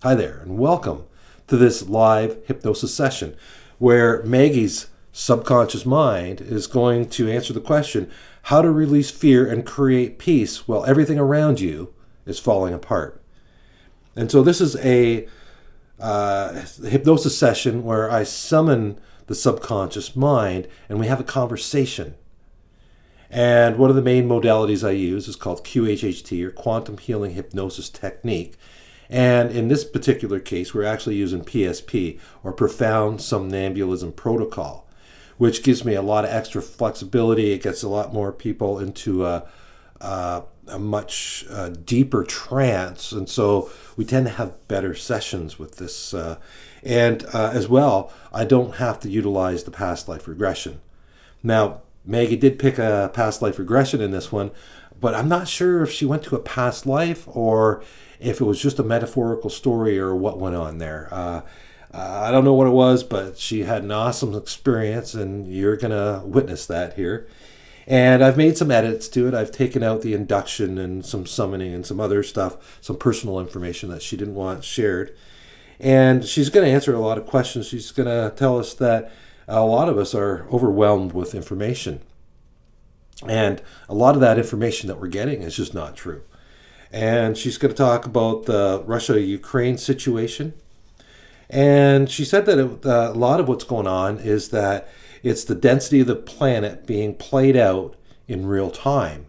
Hi there, and welcome to this live hypnosis session where Maggie's subconscious mind is going to answer the question, how to release fear and create peace while everything around you is falling apart. And so this is a hypnosis session where I summon the subconscious mind and we have a conversation. And one of the main modalities I use is called QHHT, or Quantum Healing Hypnosis Technique. And in this particular case, we're actually using PSP, or Profound Somnambulism Protocol, which gives me a lot of extra flexibility. It gets a lot more people into a much deeper trance. And so we tend to have better sessions with this. And as well, I don't have to utilize the past life regression. Now, Maggie did pick a past life regression in this one, but I'm not sure if she went to a past life or if it was just a metaphorical story or what went on there. I don't know what it was, but she had an awesome experience, and you're going to witness that here. And I've made some edits to it. I've taken out the induction and some summoning and some other stuff, some personal information that she didn't want shared. And she's going to answer a lot of questions. She's going to tell us that a lot of us are overwhelmed with information. And a lot of that information that we're getting is just not true. And she's going to talk about the Russia-Ukraine situation. And she said that a lot of what's going on is that it's the density of the planet being played out in real time.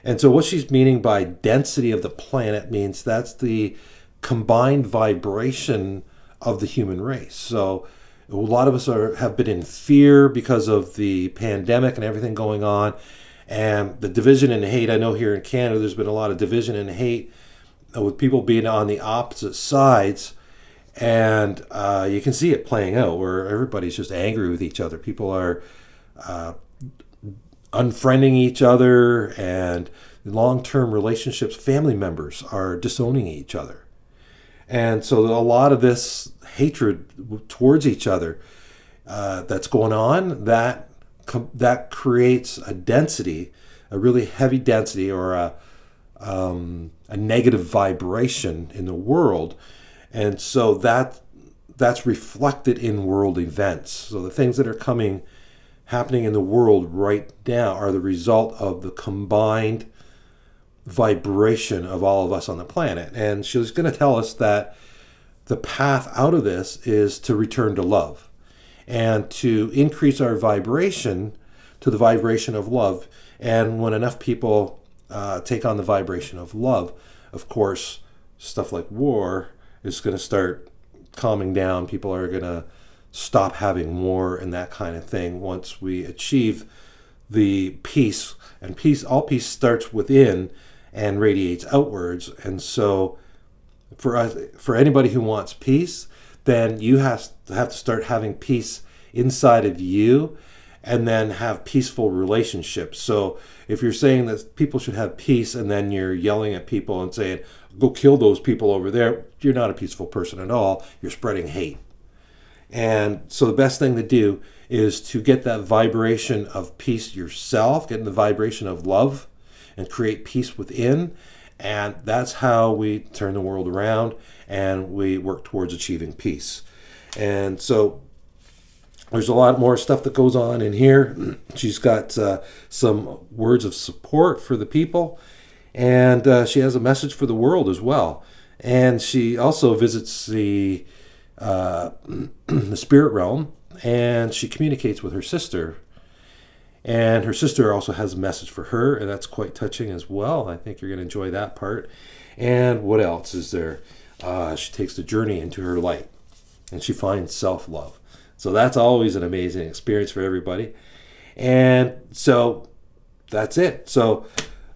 And so what she's meaning by density of the planet means that's the combined vibration of the human race. So a lot of us have been in fear because of the pandemic and everything going on. And the division and hate, I know here in Canada, there's been a lot of division and hate with people being on the opposite sides. And you can see it playing out where everybody's just angry with each other. People are unfriending each other, and long-term relationships, family members are disowning each other. And so a lot of this hatred towards each other that's going on, that creates a density, a really heavy density, or a negative vibration in the world. And so that's reflected in world events. So the things that are happening in the world right now are the result of the combined vibration of all of us on the planet. And she's going to tell us that the path out of this is to return to love and to increase our vibration to the vibration of love. And when enough people take on the vibration of love, of course, stuff like war is going to start calming down. People are going to stop having war and that kind of thing once we achieve the peace. And all peace starts within and radiates outwards. And so for anybody who wants peace, then you have to start having peace inside of you and then have peaceful relationships. So if you're saying that people should have peace and then you're yelling at people and saying, go kill those people over there, you're not a peaceful person at all. You're spreading hate. And so the best thing to do is to get that vibration of peace yourself, get in the vibration of love and create peace within. And that's how we turn the world around and we work towards achieving peace. And so there's a lot more stuff that goes on in here. She's got some words of support for the people. And she has a message for the world as well. And she also visits the spirit realm, and she communicates with her sister. And her sister also has a message for her, and that's quite touching as well. I think you're going to enjoy that part. And what else is there? She takes the journey into her light, and she finds self-love. So that's always an amazing experience for everybody. And so that's it. So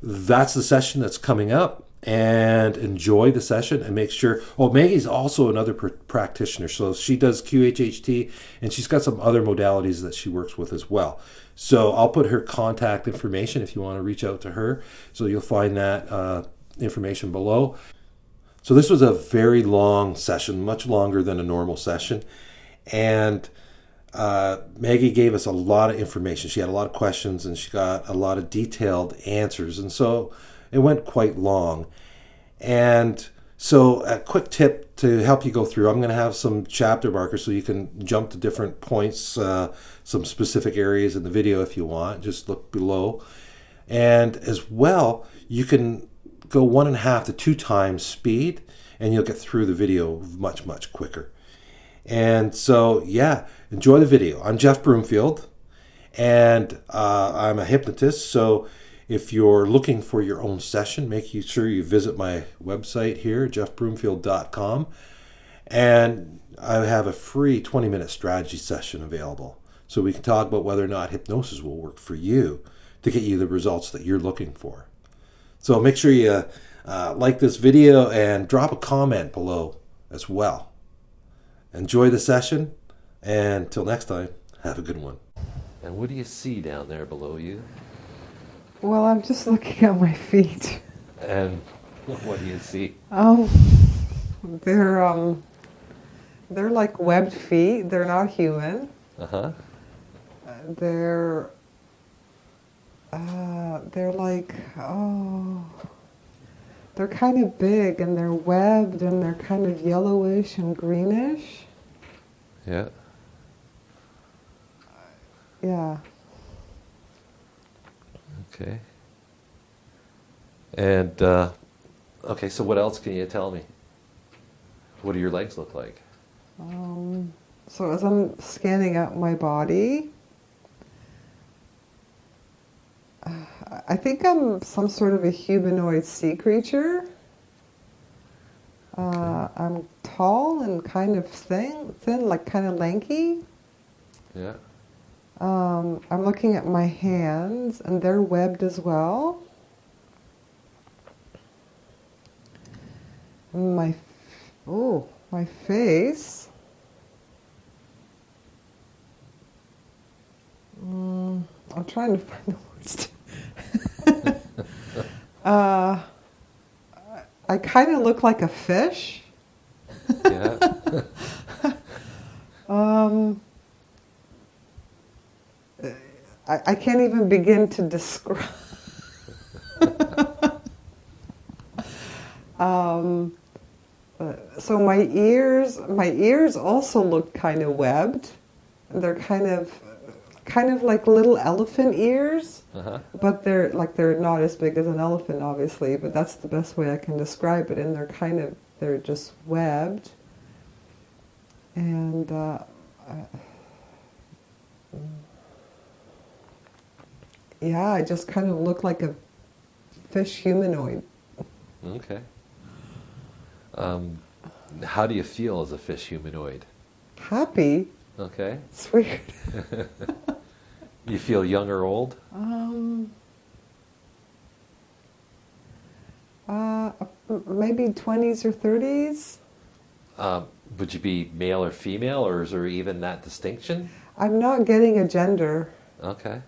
that's the session that's coming up, and enjoy the session and make sure. Oh, Maggie's also another practitioner. So she does QHHT, and she's got some other modalities that she works with as well. So I'll put her contact information if you want to reach out to her. So you'll find that information below. So this was a very long session, much longer than a normal session. And Maggie gave us a lot of information. She had a lot of questions, and she got a lot of detailed answers. And so it went quite long. And so a quick tip to help you go through, I'm going to have some chapter markers so you can jump to different points, some specific areas in the video if you want. Just look below. And as well, you can go 1.5 to 2 times speed, and you'll get through the video much, much quicker. And so, yeah, enjoy the video. I'm Jeff Broomfield, and I'm a hypnotist. So if you're looking for your own session, make sure you visit my website here, jeffbroomfield.com. And I have a free 20-minute strategy session available. So we can talk about whether or not hypnosis will work for you to get you the results that you're looking for. So make sure you like this video and drop a comment below as well. Enjoy the session, and until next time, have a good one. And what do you see down there below you? Well, I'm just looking at my feet. And what do you see? They're like webbed feet. They're not human. Uh-huh. They're like, they're kind of big, and they're webbed, and they're kind of yellowish and greenish. Yeah. Yeah. Okay. And, okay, so what else can you tell me? What do your legs look like? So as I'm scanning out my body, I think I'm some sort of a humanoid sea creature. I'm tall and kind of thin, like kind of lanky. Yeah. I'm looking at my hands, and they're webbed as well. My face. I'm trying to find the words. I kind of look like a fish. Yeah. I can't even begin to describe. So my ears also look kind of webbed. They're kind of like little elephant ears, but they're not as big as an elephant, obviously. But that's the best way I can describe it. And they're just webbed, and yeah, I just kind of look like a fish humanoid. Okay. How do you feel as a fish humanoid? Happy. Okay. It's weird. You feel young or old? Maybe 20s or 30s. Would you be male or female, or is there even that distinction? I'm not getting a gender. Okay.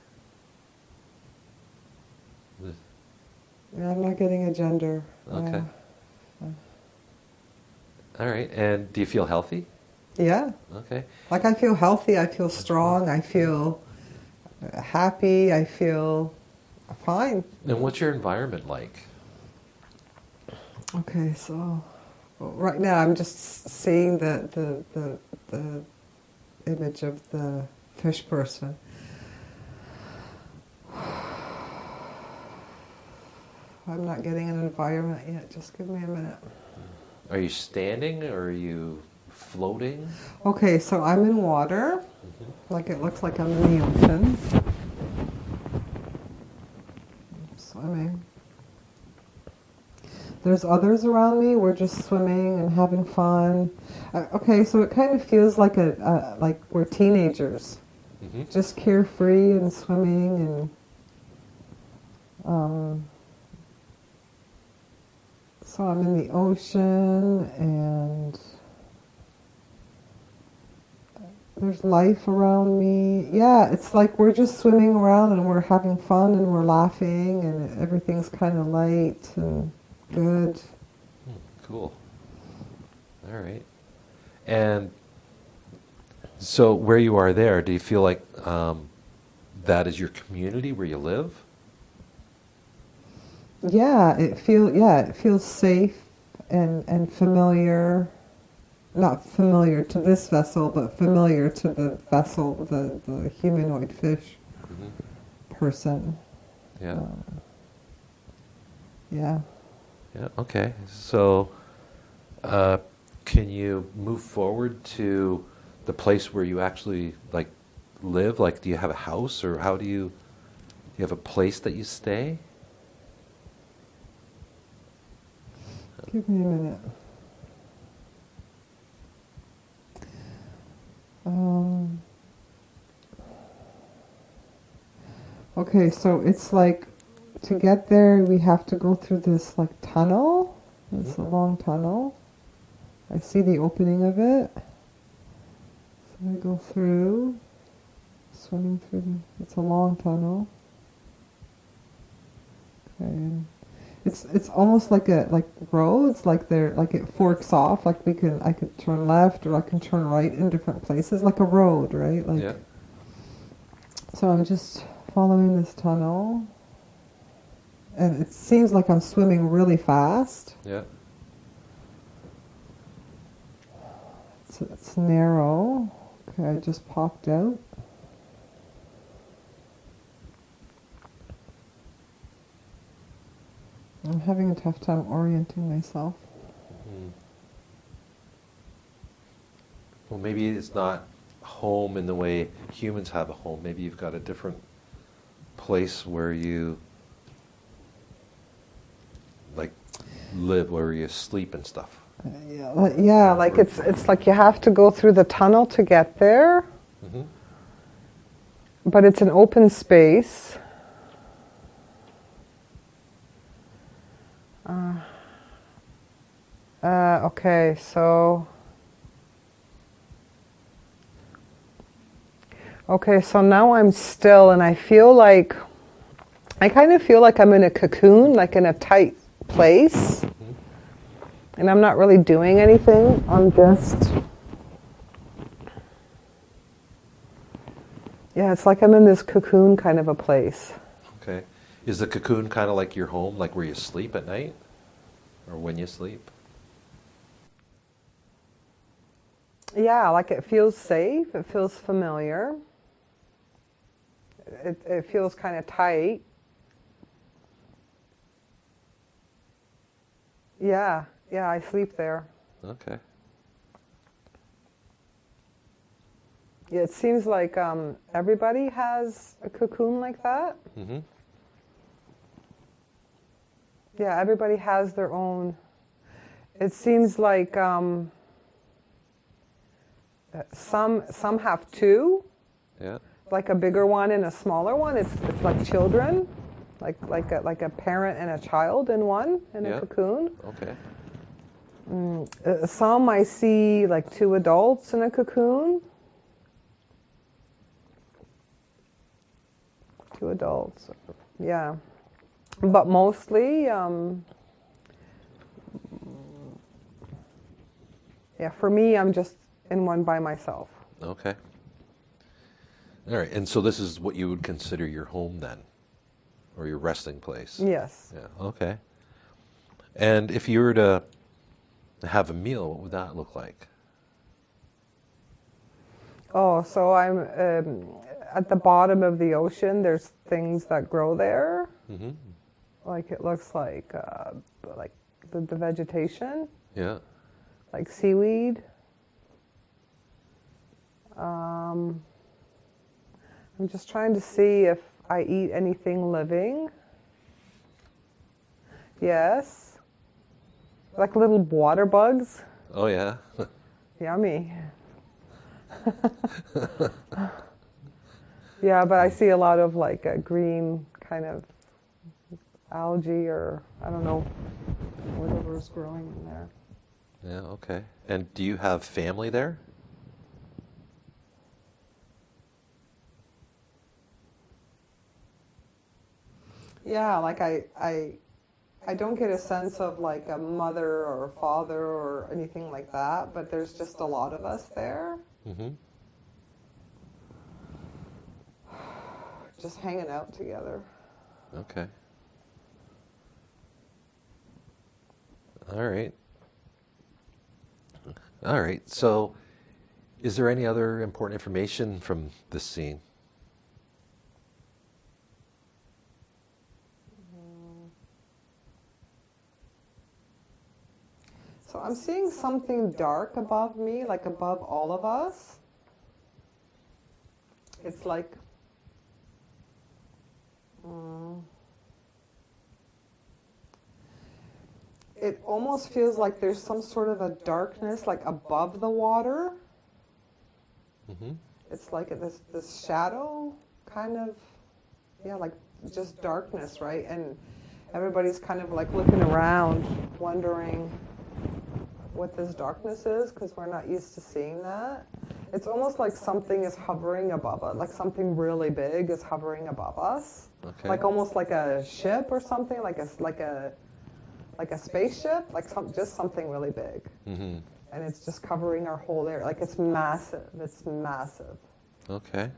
Yeah, I'm not getting a gender. Okay. All right. And do you feel healthy? Yeah. Okay. Like, I feel healthy, I feel strong, I feel happy, I feel fine. And what's your environment like? Okay, so right now I'm just seeing the image of the fish person. I'm not getting an environment yet, just give me a minute. Are you standing, or are you floating? Okay, so I'm in water, like it looks like I'm in the ocean. I'm swimming. There's others around me. We're just swimming and having fun. Okay, so it kind of feels like like we're teenagers, just carefree and swimming and. So I'm in the ocean, and there's life around me. Yeah, it's like we're just swimming around and we're having fun and we're laughing and everything's kind of light and good. Cool. All right. And so where you are there, do you feel like that is your community where you live? Yeah, it feels safe and familiar. not familiar to this vessel, but familiar to the vessel, the humanoid fish person. Yeah. Yeah. Yeah. Okay. So, can you move forward to the place where you actually like live? Like, do you have a house, or how do you have a place that you stay? Give me a minute. Okay, so it's like to get there we have to go through this like tunnel. It's a long tunnel. I see the opening of it. So I go through, swimming through it's a long tunnel. Okay. And it's almost like roads, like they're like it forks off, like I could turn left or I can turn right in different places, like a road, right? Like, Yeah. so I'm just following this tunnel, and it seems like I'm swimming really fast. Yeah. It's narrow. Okay, I just popped out. I'm having a tough time orienting myself. Well, maybe it's not home in the way humans have a home. Maybe you've got a different place where you like live, where you sleep and stuff. Yeah, like it's like you have to go through the tunnel to get there, but it's an open space. Okay, so now I'm still, and I kind of feel like I'm in a cocoon, like in a tight place. And I'm not really doing anything. I'm just, yeah, it's like I'm in this cocoon kind of a place. Okay. Is the cocoon kind of like your home, like where you sleep at night? Or when you sleep? Yeah, like it feels safe. It feels familiar. It feels kind of tight. Yeah, I sleep there. Okay. Yeah, it seems like everybody has a cocoon like that. Yeah, everybody has their own. It seems like some have two. Yeah. Like a bigger one and a smaller one. It's like children, like a parent and a child in one in a cocoon. Okay. Some I see like two adults in a cocoon. Two adults, yeah. But mostly, for me, I'm just in one by myself. Okay. All right. And so this is what you would consider your home then, or your resting place? Yes. Yeah. Okay. And if you were to have a meal, what would that look like? Oh, so I'm at the bottom of the ocean. There's things that grow there. Like it looks like the vegetation. Yeah. Like seaweed. I'm just trying to see if I eat anything living. Yes. Like little water bugs. Oh, yeah. Yummy. Yeah, but I see a lot of like a green kind of algae, or I don't know, whatever's growing in there. Yeah, okay. And do you have family there? Yeah, like I don't get a sense of like a mother or a father or anything like that, but there's just a lot of us there. Just hanging out together. Okay. All right. All right. So, is there any other important information from this scene? So I'm seeing something dark above me, like above all of us. It's like, it almost feels like there's some sort of a darkness, like above the water. Mm-hmm. It's like this shadow, kind of, yeah, like just darkness, right? And everybody's kind of like looking around, wondering what this darkness is, because we're not used to seeing that. It's almost like something is hovering above us, like something really big is hovering above us. Okay. Like almost like a ship or something, like a spaceship, like just something really big. Mm-hmm. And it's just covering our whole area. Like it's massive. It's massive. Okay.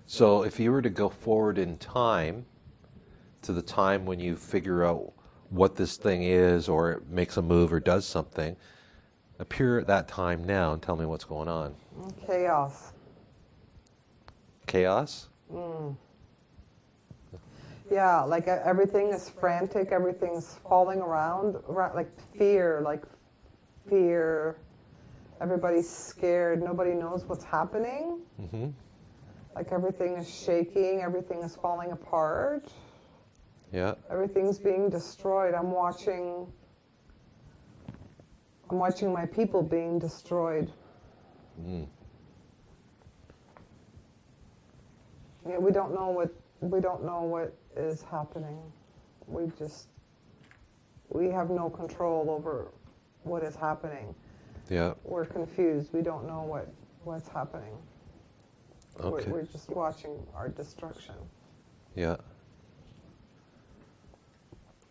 So if you were to go forward in time to the time when you figure out what this thing is, or it makes a move or does something, appear at that time now and tell me what's going on. Chaos. Chaos? Yeah, like everything is frantic. Everything's falling around, like fear. Everybody's scared. Nobody knows what's happening. Mm-hmm. Like everything is shaking. Everything is falling apart. Yeah. Everything's being destroyed. I'm watching my people being destroyed. Mm. Yeah, we don't know what is happening. We have no control over what is happening. Yeah. We're confused. We don't know what's happening. Okay. We're just watching our destruction. Yeah.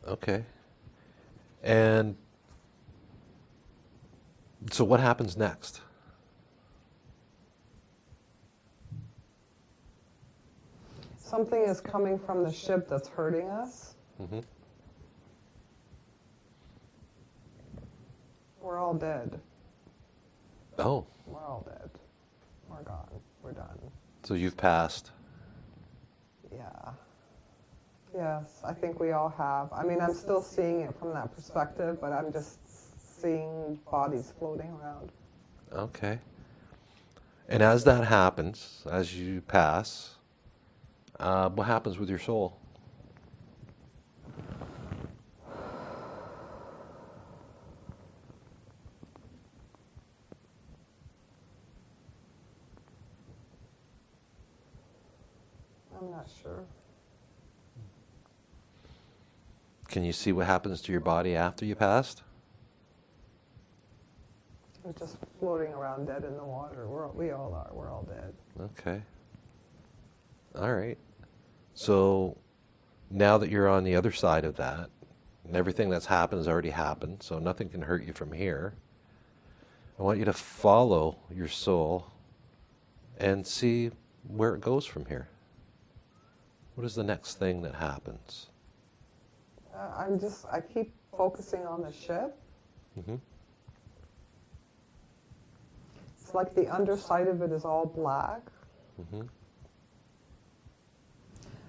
Okay. And so what happens next? Something is coming from the ship that's hurting us. Mm-hmm. We're all dead. Oh. We're all dead. We're gone. We're done. So you've passed. Yeah. Yes, I think we all have. I mean, I'm still seeing it from that perspective, but I'm just seeing bodies floating around. Okay. And as that happens, as you pass, what happens with your soul? I'm not sure. Can you see what happens to your body after you passed? We're just floating around dead in the water. We all are. We're all dead. Okay. All right. So now that you're on the other side of that, and everything that's happened has already happened, so nothing can hurt you from here, I want you to follow your soul and see where it goes from here. What is the next thing that happens? I keep focusing on the ship. Mm-hmm. It's like the underside of it is all black. Mm-hmm.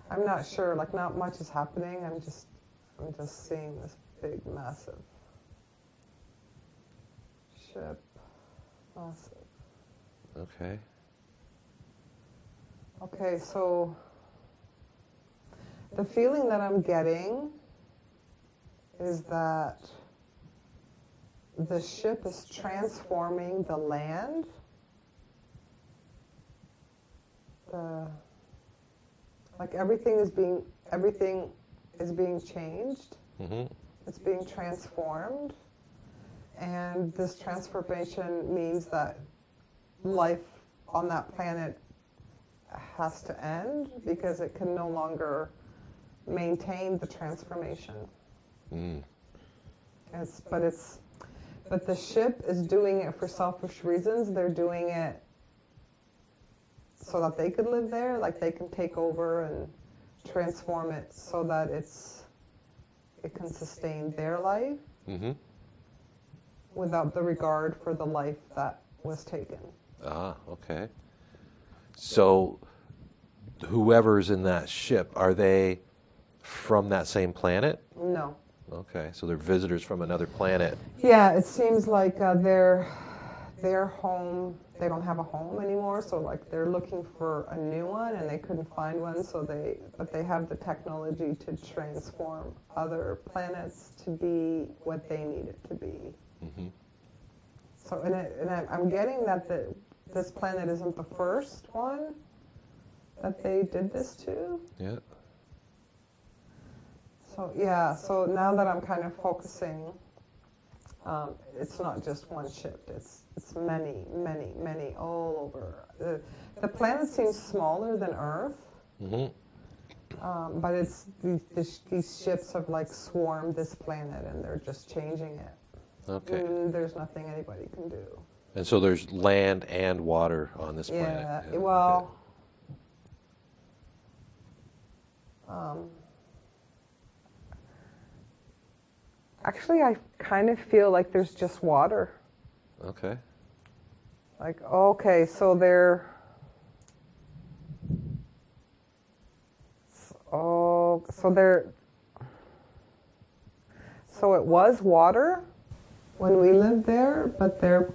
I'm not sure, like not much is happening. I'm just seeing this big, massive ship. Massive. Okay. Okay, so the feeling that I'm getting is that the ship is transforming the land. Like everything is being changed. Mm-hmm. It's being transformed. And this transformation means that life on that planet has to end because it can no longer maintain the transformation. Mm. But the ship is doing it for selfish reasons. They're doing it so that they could live there, like they can take over and transform it so that it can sustain their life. Mm-hmm. without the regard for the life that was taken. Ah, okay. So whoever's in that ship, are they from that same planet? No. Okay, so they're visitors from another planet. Yeah, it seems like their home, they don't have a home anymore, so like they're looking for a new one and they couldn't find one, but they have the technology to transform other planets to be what they need it to be. Mm-hmm. So, I'm getting that this planet isn't the first one that they did this to. Yeah. So yeah, so now that I'm kind of focusing, it's not just one ship. It's many, many, many all over. The planet seems smaller than Earth, but it's these ships have like swarmed this planet and they're just changing it. Okay. There's nothing anybody can do. And so there's land and water on this planet. Yeah. Well. Actually, I kind of feel like there's just water. Okay. Like, okay, so so it was water when we lived there, but they're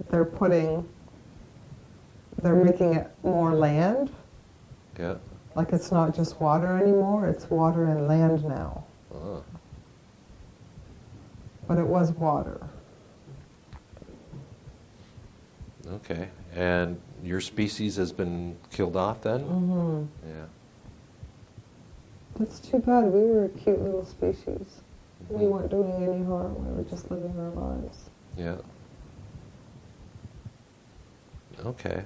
making it more land. Yeah. Like it's not just water anymore, it's water and land now. Oh. But it was water. Okay. And your species has been killed off then? Mm-hmm. Yeah. That's too bad. We were a cute little species. Mm-hmm. We weren't doing any harm. We were just living our lives. Yeah. Okay.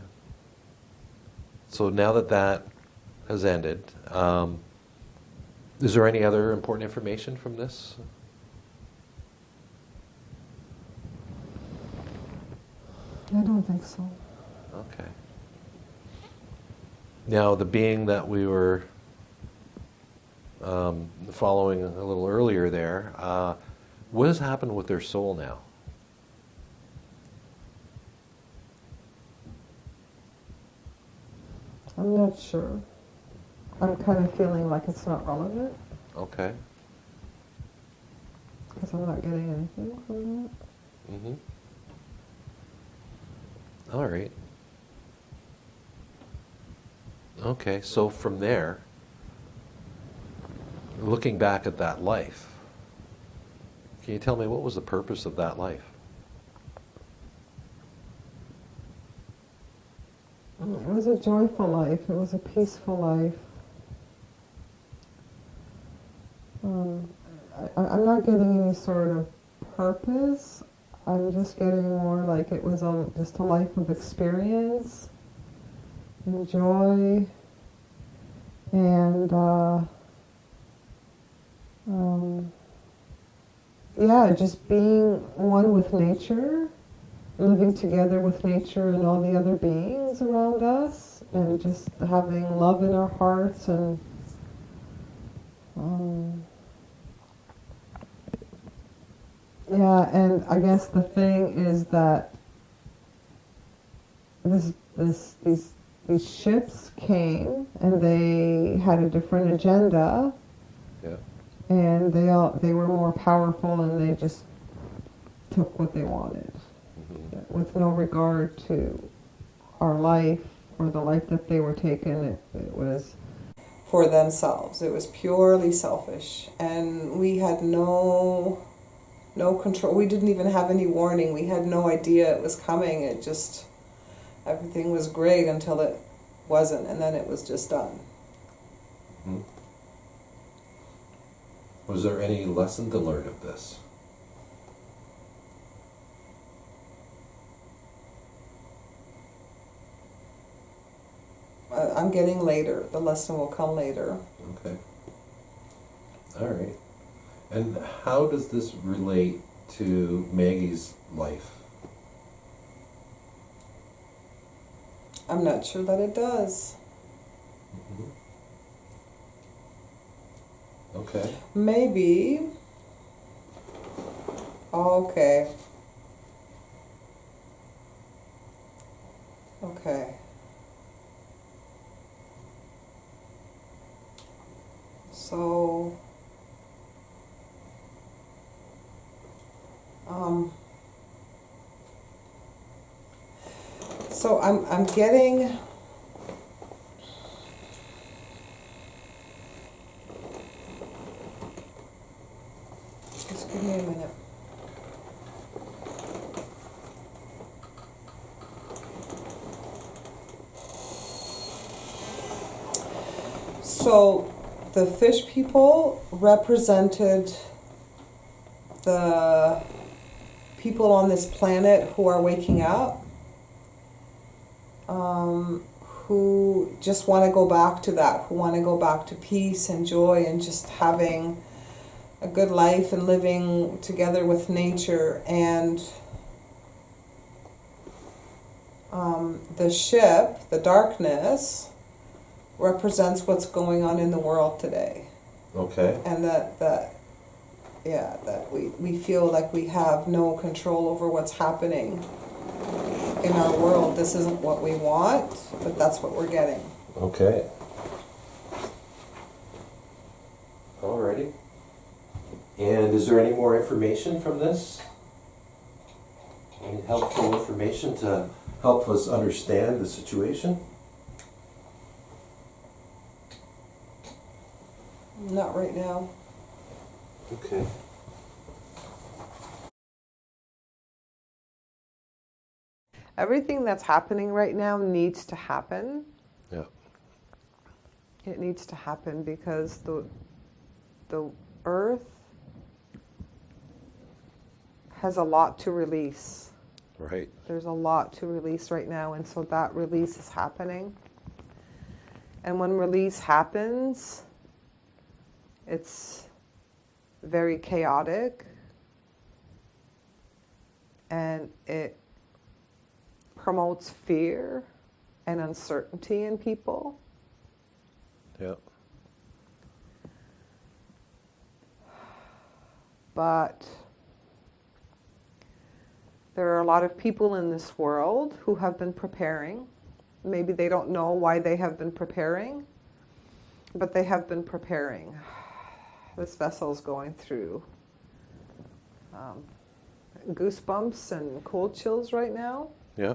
So now that has ended, is there any other important information from this? I don't think so. Okay. Now, the being that we were following a little earlier there, what has happened with their soul now? I'm not sure. I'm kind of feeling like it's not relevant. Okay. Because I'm not getting anything from that. Mm-hmm. All right. Okay, so from there, looking back at that life, can you tell me what was the purpose of that life? It was a joyful life. It was a peaceful life. I'm not getting any sort of purpose. I'm just getting more like it was just a life of experience and joy and yeah, just being one with nature, living together with nature and all the other beings around us, and just having love in our hearts and yeah, and I guess the thing is that these ships came and they had a different agenda. Yeah. And they were more powerful and they just took what they wanted, with no regard to our life or the life that they were taking. It was for themselves. It was purely selfish, and we had no control. We didn't even have any warning. We had no idea it was coming. It just, everything was great until it wasn't, and then it was just done. Mm-hmm. Was there any lesson to learn of this? I'm getting later. The lesson will come later. Okay. All right. And how does this relate to Maggie's life? I'm not sure that it does. Mm-hmm. Okay. Maybe. Okay. Okay. So, I'm getting. Just give me a minute. So, the fish people represented the people on this planet who are waking up, who just want to go back to that, who want to go back to peace and joy and just having a good life and living together with nature. And the ship, the darkness, represents what's going on in the world today. Okay. And that we feel like we have no control over what's happening in our world. This isn't what we want, but that's what we're getting. Okay. Alrighty. And is there any more information from this? Any helpful information to help us understand the situation? Not right now. Okay. Everything that's happening right now needs to happen. Yeah. It needs to happen because the earth has a lot to release. Right. There's a lot to release right now, and so that release is happening. And when release happens, it's very chaotic, and it promotes fear and uncertainty in people. Yeah. But there are a lot of people in this world who have been preparing. Maybe they don't know why they have been preparing, but they have been preparing. This vessel is going through goosebumps and cold chills right now. Yeah.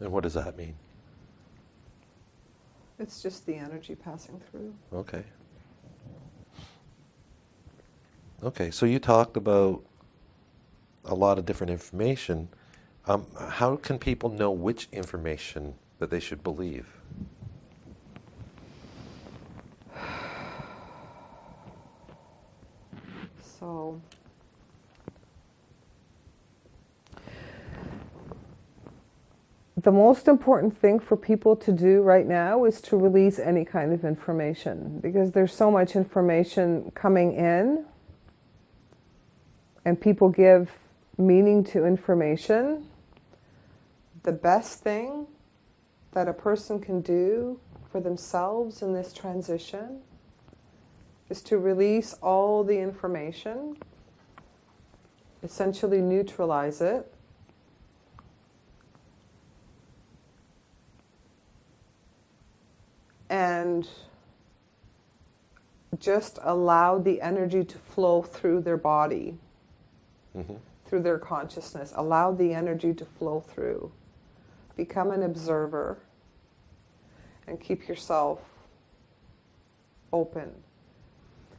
And what does that mean? It's just the energy passing through. Okay. Okay, so you talked about a lot of different information. How can people know which information that they should believe? So, the most important thing for people to do right now is to release any kind of information, because there's so much information coming in and people give meaning to information. The best thing that a person can do for themselves in this transition is to release all the information, essentially neutralize it, and just allow the energy to flow through their body, through their consciousness. Allow the energy to flow through. Become an observer and keep yourself open.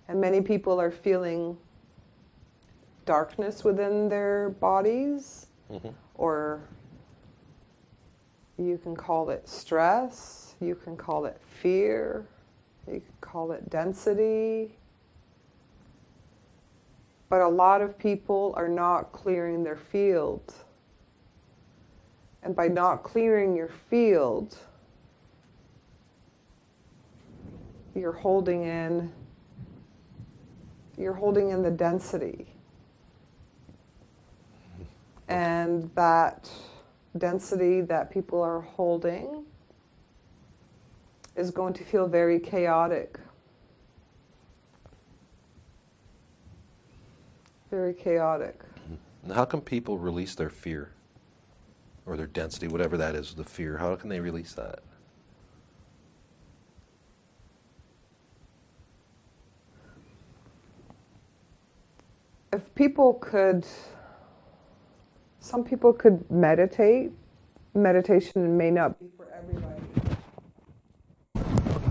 And many people are feeling darkness within their bodies, or you can call it stress, you can call it fear, you can call it density. But a lot of people are not clearing their field. And by not clearing your field, you're holding in the density. And that density that people are holding is going to feel very chaotic. Very chaotic. How can people release their fear? or their density, whatever that is, the fear, how can they release that? If people could, some people could meditate. Meditation may not be for everybody,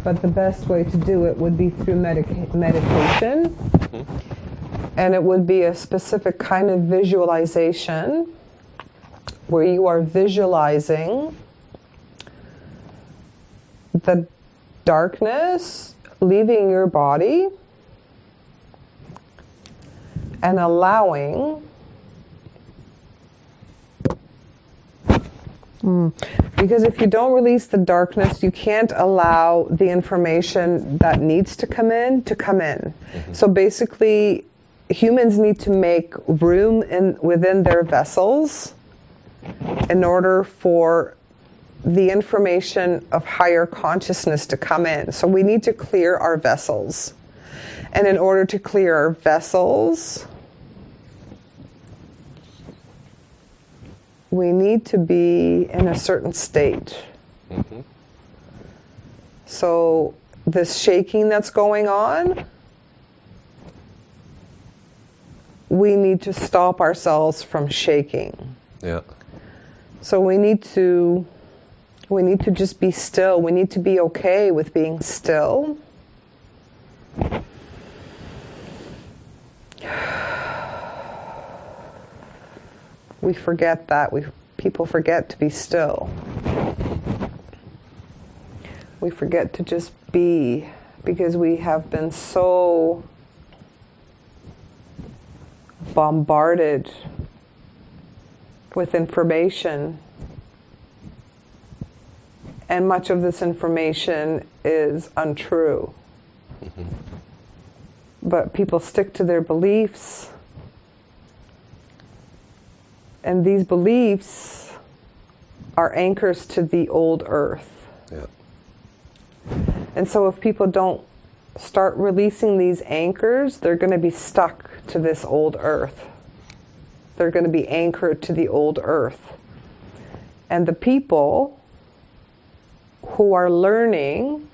but the best way to do it would be through meditation. And it would be a specific kind of visualization where you are visualizing the darkness leaving your body and allowing because if you don't release the darkness, you can't allow the information that needs to come in to come in. So basically, humans need to make room within their vessels in order for the information of higher consciousness to come in. So we need to clear our vessels. And in order to clear our vessels, we need to be in a certain state. So this shaking that's going on, we need to stop ourselves from shaking. Yeah. So we need to just be still. We need to be okay with being still. We forget that. People forget to be still. We forget to just be because we have been so bombarded with information. And much of this information is untrue. But people stick to their beliefs. And these beliefs are anchors to the old earth. Yeah. And so if people don't start releasing these anchors, they're going to be stuck to this old earth. They're going to be anchored to the old earth. And the people who are learning,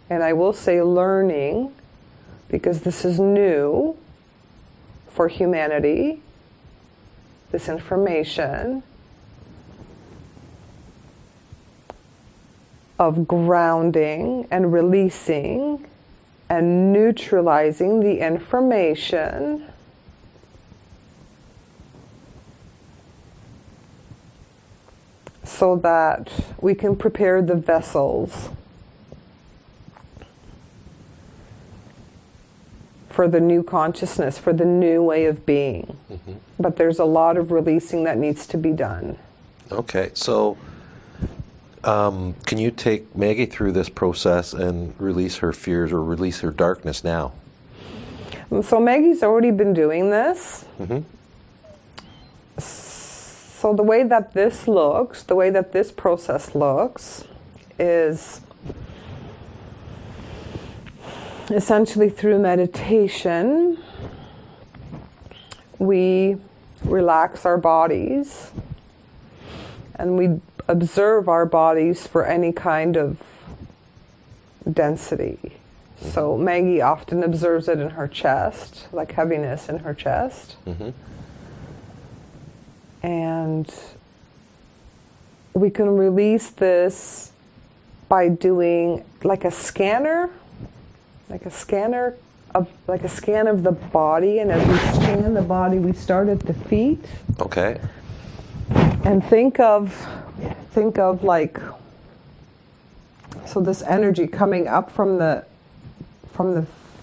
and I will say learning, because this is new for humanity, this information of grounding and releasing and neutralizing the information so that we can prepare the vessels for the new consciousness, for the new way of being. But there's a lot of releasing that needs to be done. Okay, so can you take Maggie through this process and release her fears or release her darkness now? So Maggie's already been doing this. So the way that this looks, the way that this process looks is essentially through meditation. We relax our bodies and we observe our bodies for any kind of density. So Maggie often observes it in her chest, like heaviness in her chest. And we can release this by doing like a scanner, like a scan of the body, and as we scan the body, we start at the feet. Okay. And think of like, so this energy coming up from the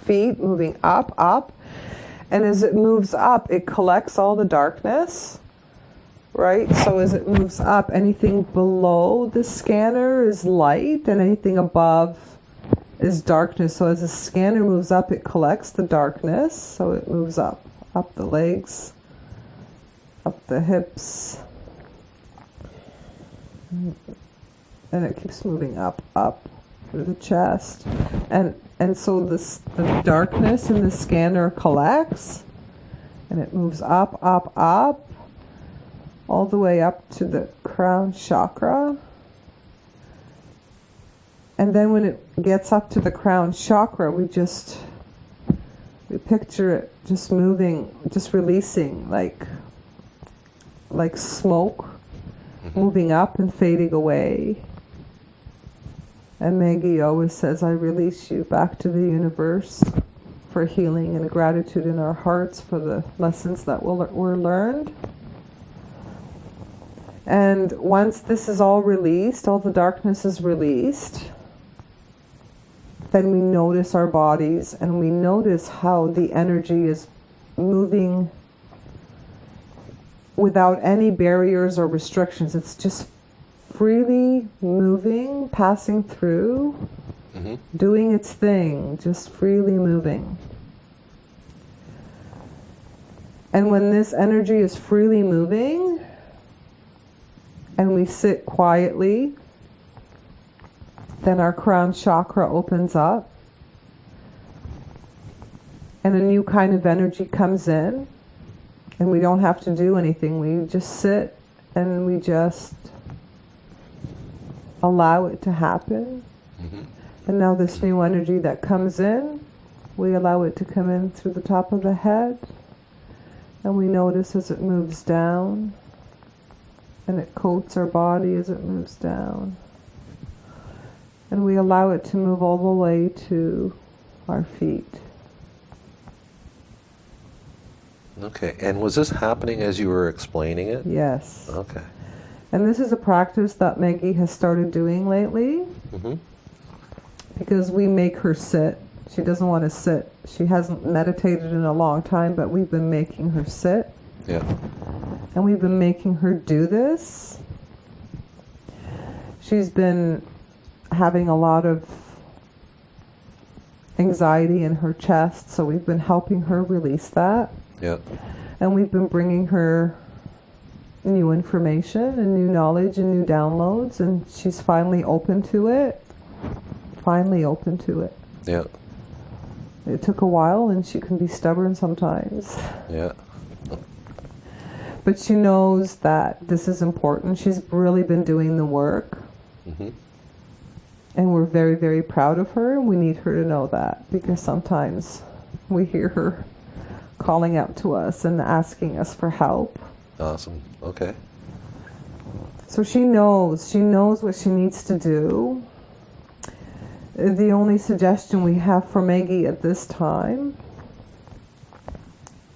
feet, moving up, and as it moves up, it collects all the darkness, right? So as it moves up, anything below the scanner is light, and anything above is darkness. So as the scanner moves up, it collects the darkness. So it moves up the legs, up the hips, and it keeps moving up through the chest. And so the darkness in the scanner collects, and it moves up, all the way up to the crown chakra. And then when it gets up to the crown chakra, we picture it just moving, just releasing like smoke, moving up and fading away. And Maggie always says, I release you back to the universe for healing and gratitude in our hearts for the lessons that were learned. And once this is all released, all the darkness is released, then we notice our bodies and we notice how the energy is moving without any barriers or restrictions. It's just freely moving, passing through, doing its thing, just freely moving. And when this energy is freely moving, and we sit quietly, then our crown chakra opens up, and a new kind of energy comes in, and we don't have to do anything. We just sit and we just allow it to happen. And now this new energy that comes in, we allow it to come in through the top of the head, and we notice as it moves down, and it coats our body as it moves down. And we allow it to move all the way to our feet. Okay, and was this happening as you were explaining it? Yes. Okay. And this is a practice that Maggie has started doing lately, because we make her sit. She doesn't want to sit. She hasn't meditated in a long time, but we've been making her sit. Yeah. And we've been making her do this. She's been having a lot of anxiety in her chest, so we've been helping her release that. Yeah. And we've been bringing her new information and new knowledge and new downloads, and she's finally open to it. Finally open to it. Yeah. It took a while, and she can be stubborn sometimes. Yeah. But she knows that this is important. She's really been doing the work. And we're very, very proud of her, and we need her to know that, because sometimes we hear her calling out to us and asking us for help. Awesome. Okay. So she knows what she needs to do. The only suggestion we have for Maggie at this time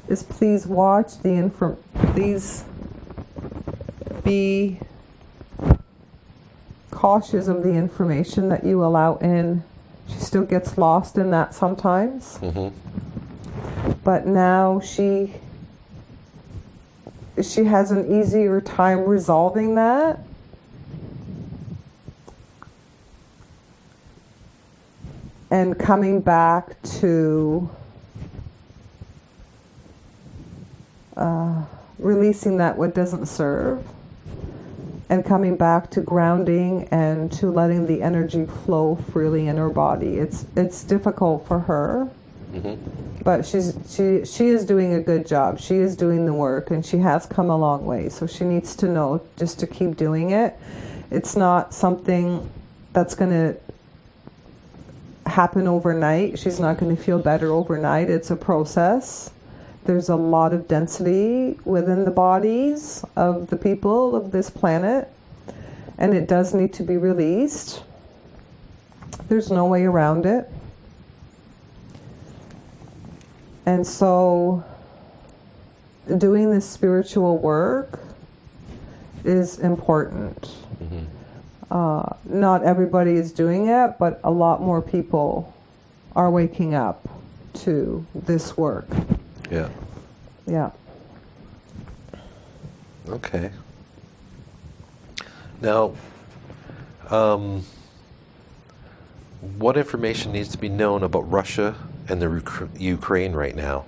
is please watch please be cautious of the information that you allow in. She still gets lost in that sometimes. But now she has an easier time resolving that. And coming back to releasing that what doesn't serve, and coming back to grounding and to letting the energy flow freely in her body. It's difficult for her, but she is doing a good job. She is doing the work, and she has come a long way. So she needs to know just to keep doing it. It's not something that's going to happen overnight. She's not going to feel better overnight. It's a process. There's a lot of density within the bodies of the people of this planet, and it does need to be released. There's no way around it. And so doing this spiritual work is important. Not everybody is doing it, but a lot more people are waking up to this work. Yeah. Yeah. Okay. Now, what information needs to be known about Russia and the Ukraine right now?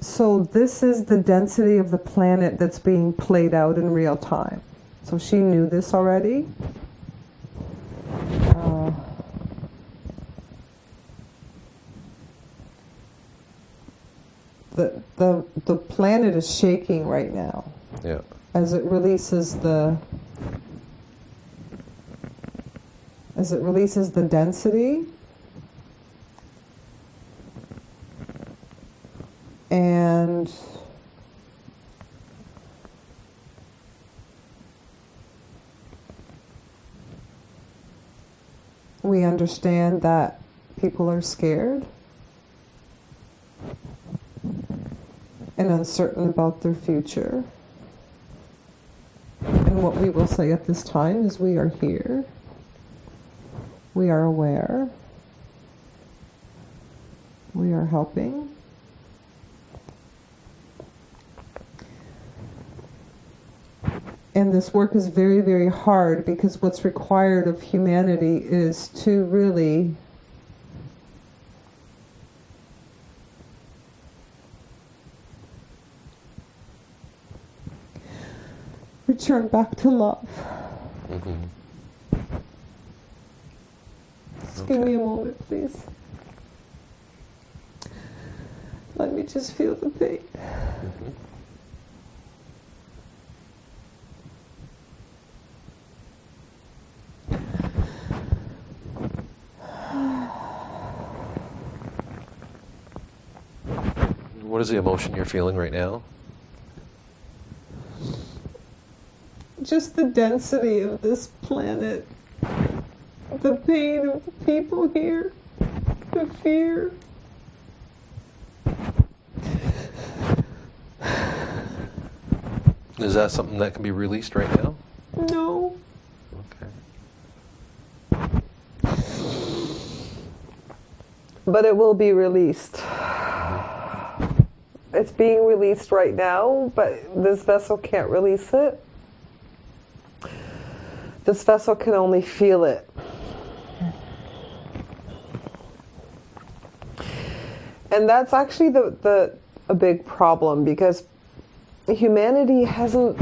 So this is the density of the planet that's being played out in real time. So she knew this already. the planet is shaking right now. Yeah. As it releases the density, and we understand that people are scared and uncertain about their future. And what we will say at this time is we are here. We are aware. We are helping. And this work is very, very hard because what's required of humanity is to really return back to love. Just give me a moment, please. Let me just feel the pain. What is the emotion you're feeling right now? Just the density of this planet, the pain of the people here, the fear. Is that something that can be released right now? No. Okay. But it will be released. It's being released right now, but this vessel can't release it. This vessel can only feel it. And that's actually a big problem, because humanity hasn't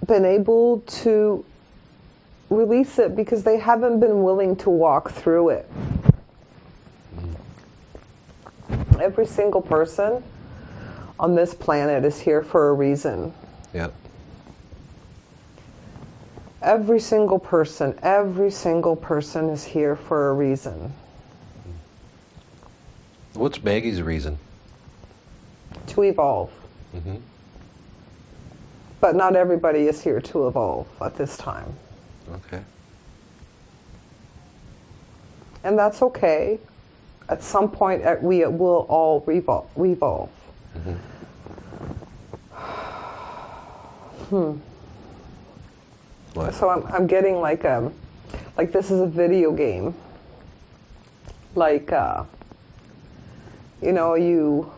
been able to release it because they haven't been willing to walk through it. Every single person on this planet is here for a reason. Yeah. Every single person is here for a reason. What's Maggie's reason? To evolve. Mm-hmm. But not everybody is here to evolve at this time. Okay. And that's okay. At some point, we will all revolve. Mm-hmm. What? So I'm getting like this is a video game. Like you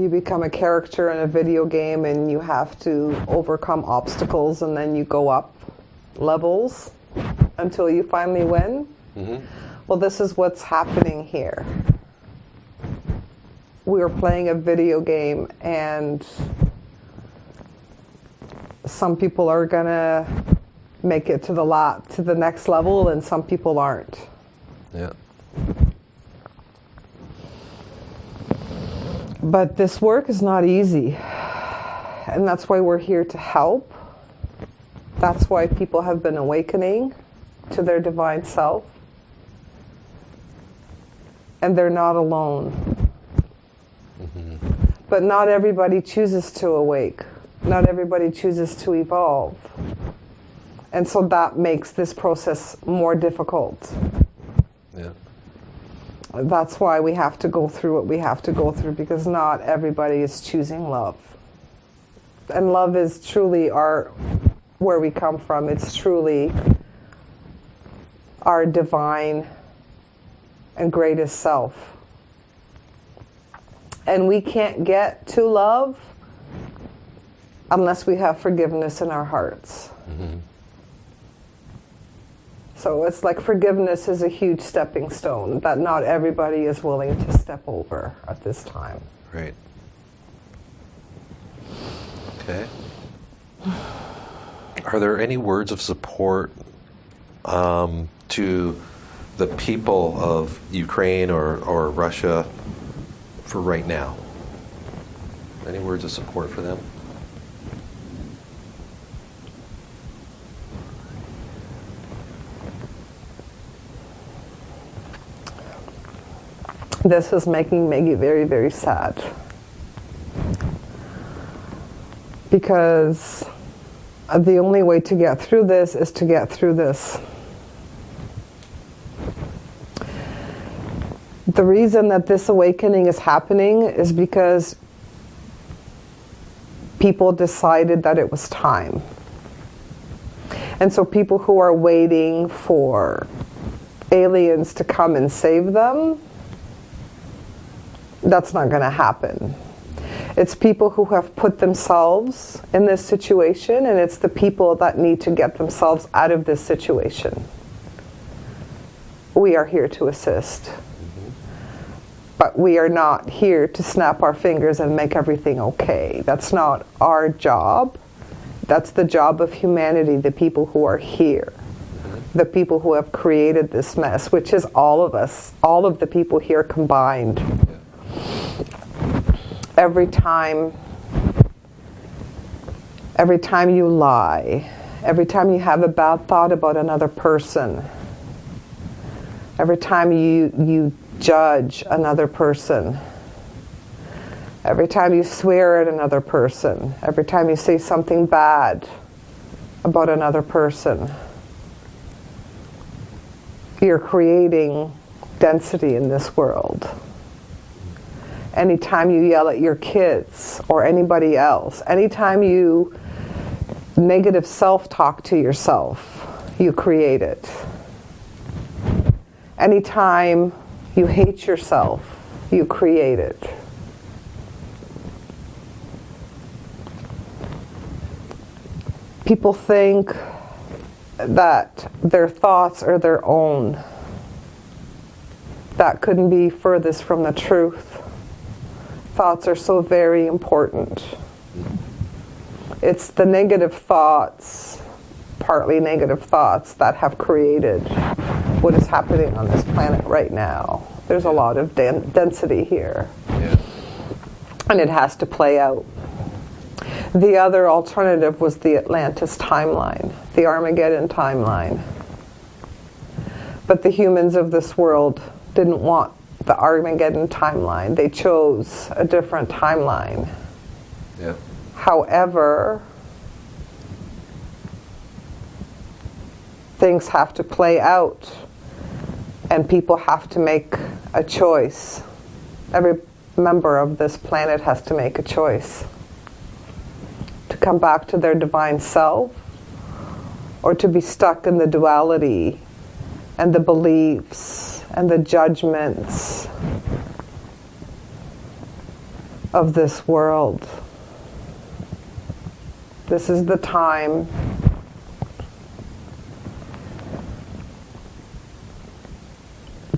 become a character in a video game and you have to overcome obstacles, and then you go up levels until you finally win. Mm-hmm. Well, this is what's happening here. We are playing a video game, and some people are gonna make it to the next level, and some people aren't. Yeah. But this work is not easy, and that's why we're here to help. That's why people have been awakening to their divine self, and they're not alone. Mm-hmm. But not everybody chooses to awake. Not everybody chooses to evolve. And so that makes this process more difficult. Yeah. That's why we have to go through what we have to go through, because not everybody is choosing love. And love is truly where we come from. It's truly our divine and greatest self. And we can't get to love unless we have forgiveness in our hearts. Mm-hmm. So it's like forgiveness is a huge stepping stone that not everybody is willing to step over at this time. Right. Okay. Are there any words of support to the people of Ukraine or Russia for right now? Any words of support for them? This is making Maggie very, very sad. Because the only way to get through this is to get through this. The reason that this awakening is happening is because people decided that it was time. And so people who are waiting for aliens to come and save them, that's not going to happen. It's people who have put themselves in this situation, and it's the people that need to get themselves out of this situation. We are here to assist. But we are not here to snap our fingers and make everything okay. That's not our job. That's the job of humanity, the people who are here. The people who have created this mess, which is all of us, all of the people here combined. Every time you lie, every time you have a bad thought about another person, every time you judge another person, every time you swear at another person, every time you say something bad about another person, you're creating density in this world. Anytime you yell at your kids or anybody else, anytime you negative self-talk to yourself, you create it. Anytime you hate yourself, you create it. People think that their thoughts are their own. That couldn't be furthest from the truth. Thoughts are so very important. It's the negative thoughts, partly negative thoughts, that have created what is happening on this planet right now. There's a lot of density here. Yeah. And it has to play out. The other alternative was the Atlantis timeline, the Armageddon timeline. But the humans of this world didn't want the Armageddon timeline. They chose a different timeline. Yeah. However, things have to play out, and people have to make a choice. Every member of this planet has to make a choice to come back to their divine self, or to be stuck in the duality and the beliefs and the judgments of this world. This is the time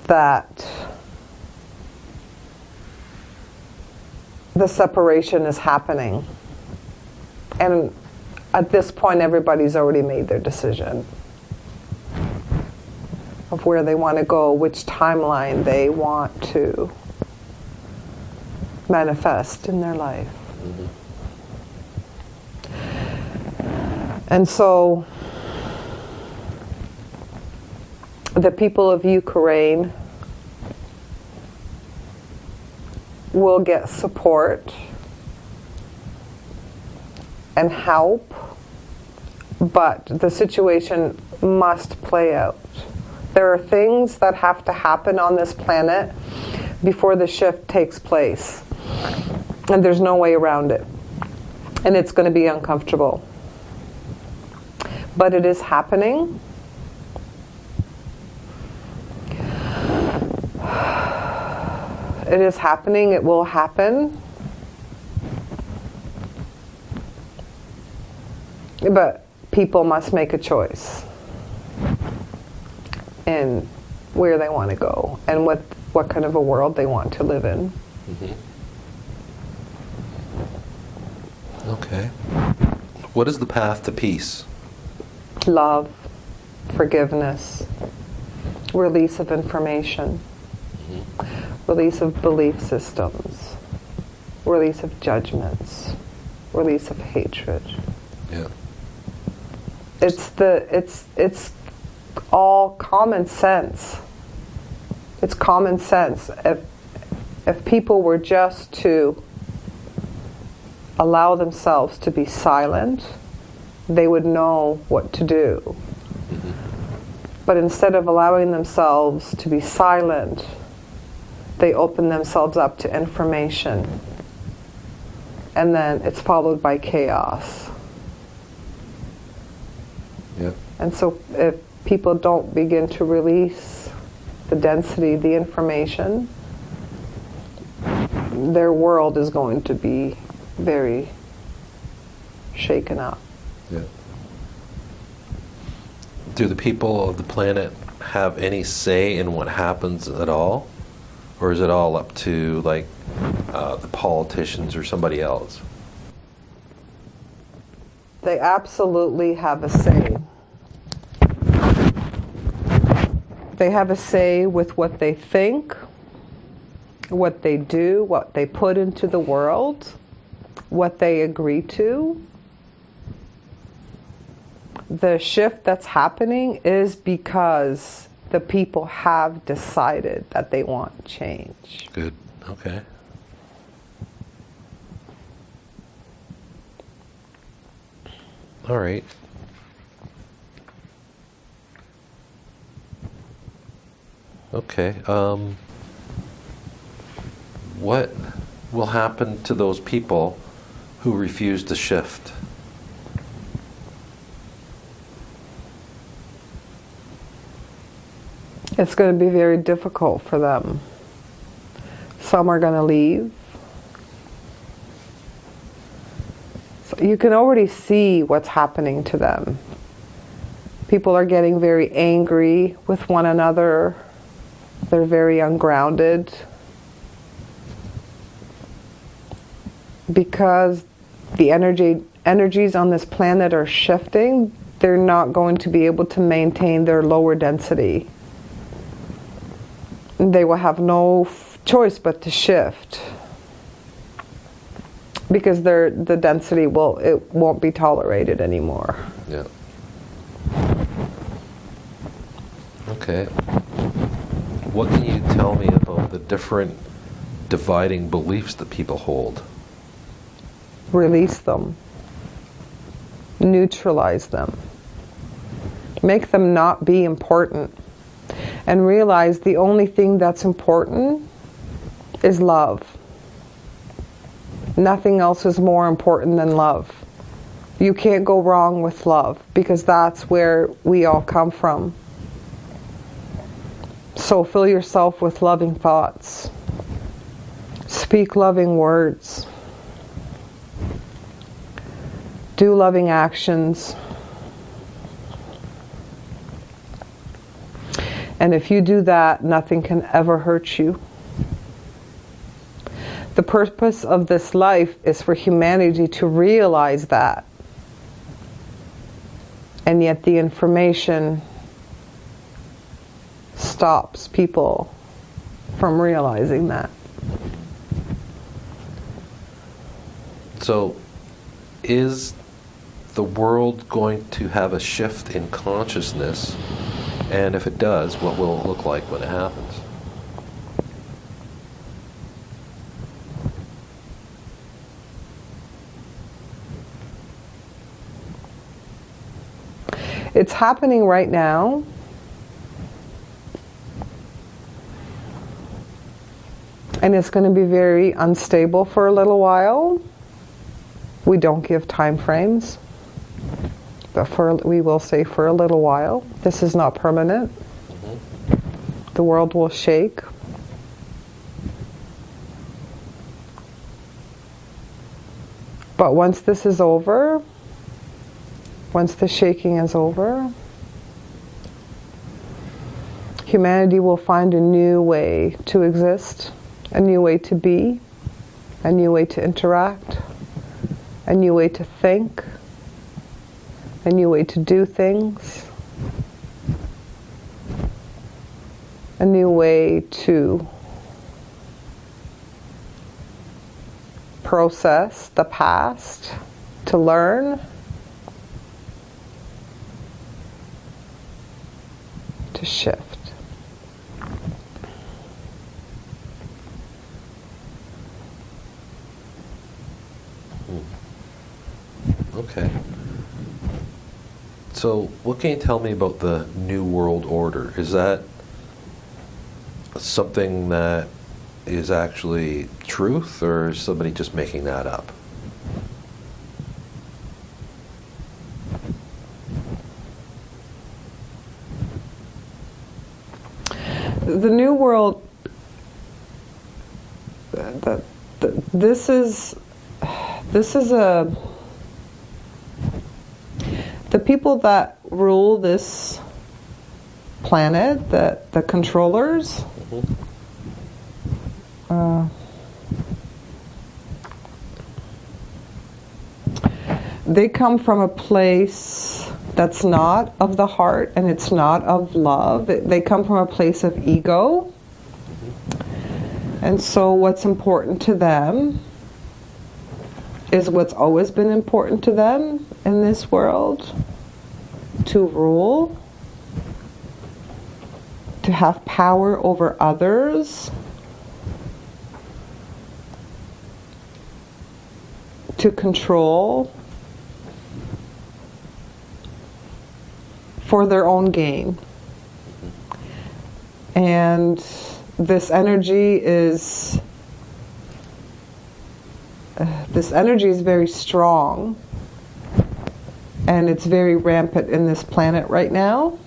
that the separation is happening. And at this point, everybody's already made their decision of where they want to go, which timeline they want to manifest in their life. And so the people of Ukuraine will get support and help, but the situation must play out. There are things that have to happen on this planet before the shift takes place. And there's no way around it. And it's going to be uncomfortable. But it is happening. It is happening. It will happen. But people must make a choice in where they want to go and what kind of a world they want to live in. Okay. What is the path to peace? Love, forgiveness, release of information, release of belief systems, release of judgments, release of hatred. Yeah. It's all common sense. It's common sense. If people were just to allow themselves to be silent, they would know what to do. Mm-hmm. But instead of allowing themselves to be silent, they open themselves up to information. And then it's followed by chaos. Yeah. And so if people don't begin to release the density, the information, their world is going to be very shaken up. Yeah. Do the people of the planet have any say in what happens at all? Or is it all up to, like, the politicians or somebody else? They absolutely have a say. They have a say with what they think, what they do, what they put into the world, what they agree to. The shift that's happening is because the people have decided that they want change. Good. Okay. All right. Okay. What will happen to those people who refuse to shift? It's going to be very difficult for them. Some are going to leave. So you can already see what's happening to them. People are getting very angry with one another. They're very ungrounded. Because the energies on this planet are shifting, they're not going to be able to maintain their lower density. They will have no choice but to shift, because the density won't be tolerated anymore. Yeah. Okay. What can you tell me about the different dividing beliefs that people hold? Release them. Neutralize them. Make them not be important. And realize the only thing that's important is love. Nothing else is more important than love. You can't go wrong with love, because that's where we all come from. So fill yourself with loving thoughts. Speak loving words. Do loving actions. And if you do that, nothing can ever hurt you. The purpose of this life is for humanity to realize that. And yet the information stops people from realizing that. So, is the world going to have a shift in consciousness? And if it does, what will it look like when it happens? It's happening right now. And it's going to be very unstable for a little while. We don't give time frames. But we will say for a little while. This is not permanent. Mm-hmm. The world will shake. But once this is over, once the shaking is over, humanity will find a new way to exist, a new way to be, a new way to interact, a new way to think, a new way to do things, a new way to process the past, to learn, to shift. Okay. So, what can you tell me about the New World Order? Is that something that is actually truth, or is somebody just making that up? The New World, this is the people that rule this planet, the controllers, they come from a place that's not of the heart, and it's not of love. They come from a place of ego. And so what's important to them is what's always been important to them in this world: to rule, to have power over others, to control for their own gain. And this energy is very strong, and it's very rampant in this planet right now.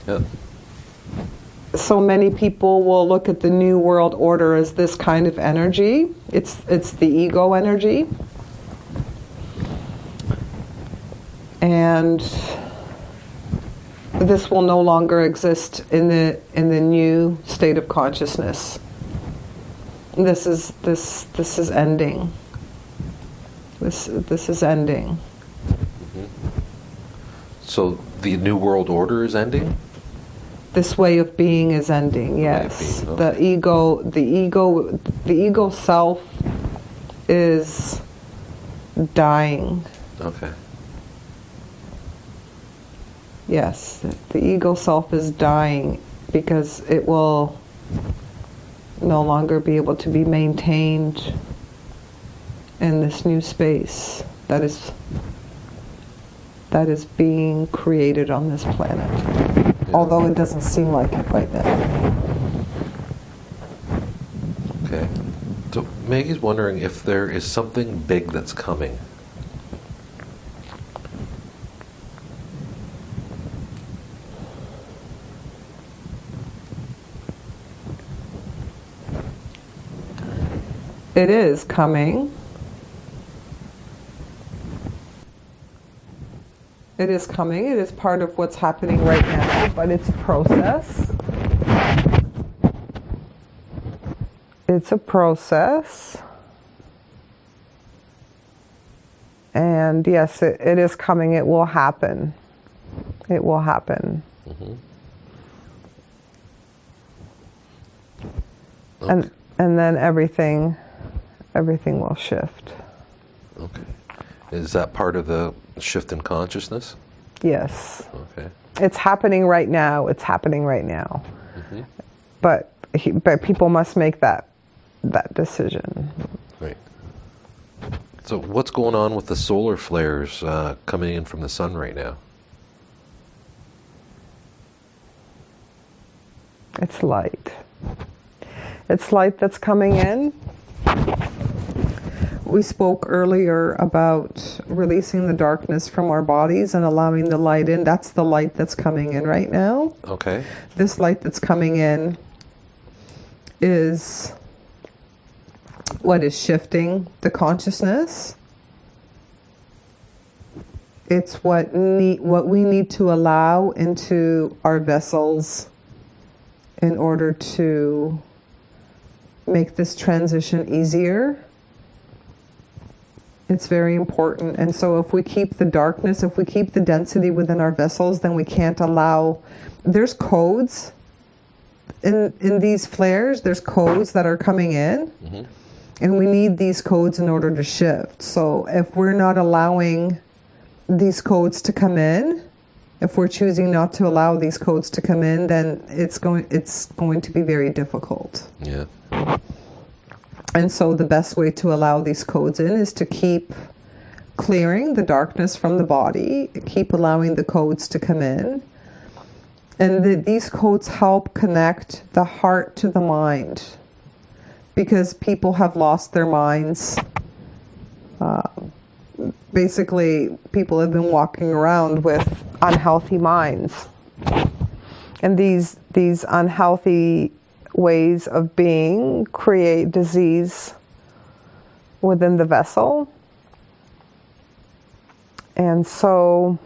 Yep. So many people will look at the New World Order as this kind of energy. It's the ego energy. And this will no longer exist in the new state of consciousness. This is ending. This is ending. Mm-hmm. So the New World Order is ending? This way of being is ending. Yes. Okay. The ego self is dying. Okay. Yes, the ego self is dying because it will no longer be able to be maintained in this new space that is being created on this planet. Yeah. Although it doesn't seem like it right now. Okay. So Maggie's wondering if there is something big that's coming. It is coming. It is coming. It is part of what's happening right now, but it's a process. It's a process. And yes, it is coming. It will happen. It will happen. Mm-hmm. Okay. And then everything will shift. Okay. Is that part of the shift in consciousness? Yes. Okay. It's happening right now. It's happening right now. Mm-hmm. But people must make that decision. Right. So what's going on with the solar flares coming in from the sun right now? It's light. It's light that's coming in. We spoke earlier about releasing the darkness from our bodies and allowing the light in. That's the light that's coming in right now. Okay. This light that's coming in is what is shifting the consciousness. It's what we need to allow into our vessels in order to make this transition easier. It's very important. And so if we keep the darkness, if we keep the density within our vessels, then we can't allow... There's codes in these flares, there's codes that are coming in, and we need these codes in order to shift. So if we're not allowing these codes to come in, if we're choosing not to allow these codes to come in, then it's going to be very difficult. Yeah. And so the best way to allow these codes in is to keep clearing the darkness from the body, keep allowing the codes to come in. And these codes help connect the heart to the mind, because people have lost their minds. Basically, people have been walking around with unhealthy minds. And these unhealthy ways of being create disease within the vessel. And so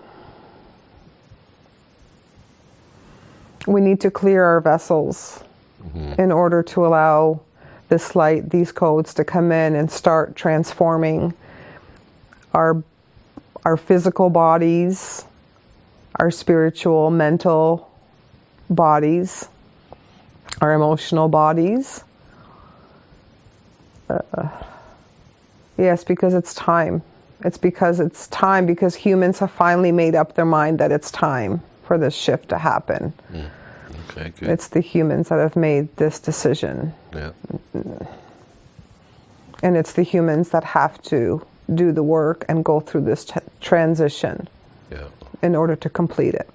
we need to clear our vessels in order to allow this light, these codes to come in and start transforming our physical bodies, our spiritual, mental bodies, our emotional bodies. Yes, because it's time. Because humans have finally made up their mind that it's time for this shift to happen. Okay, good. It's the humans that have made this decision. Yeah. And it's the humans that have to do the work and go through this transition in order to complete it.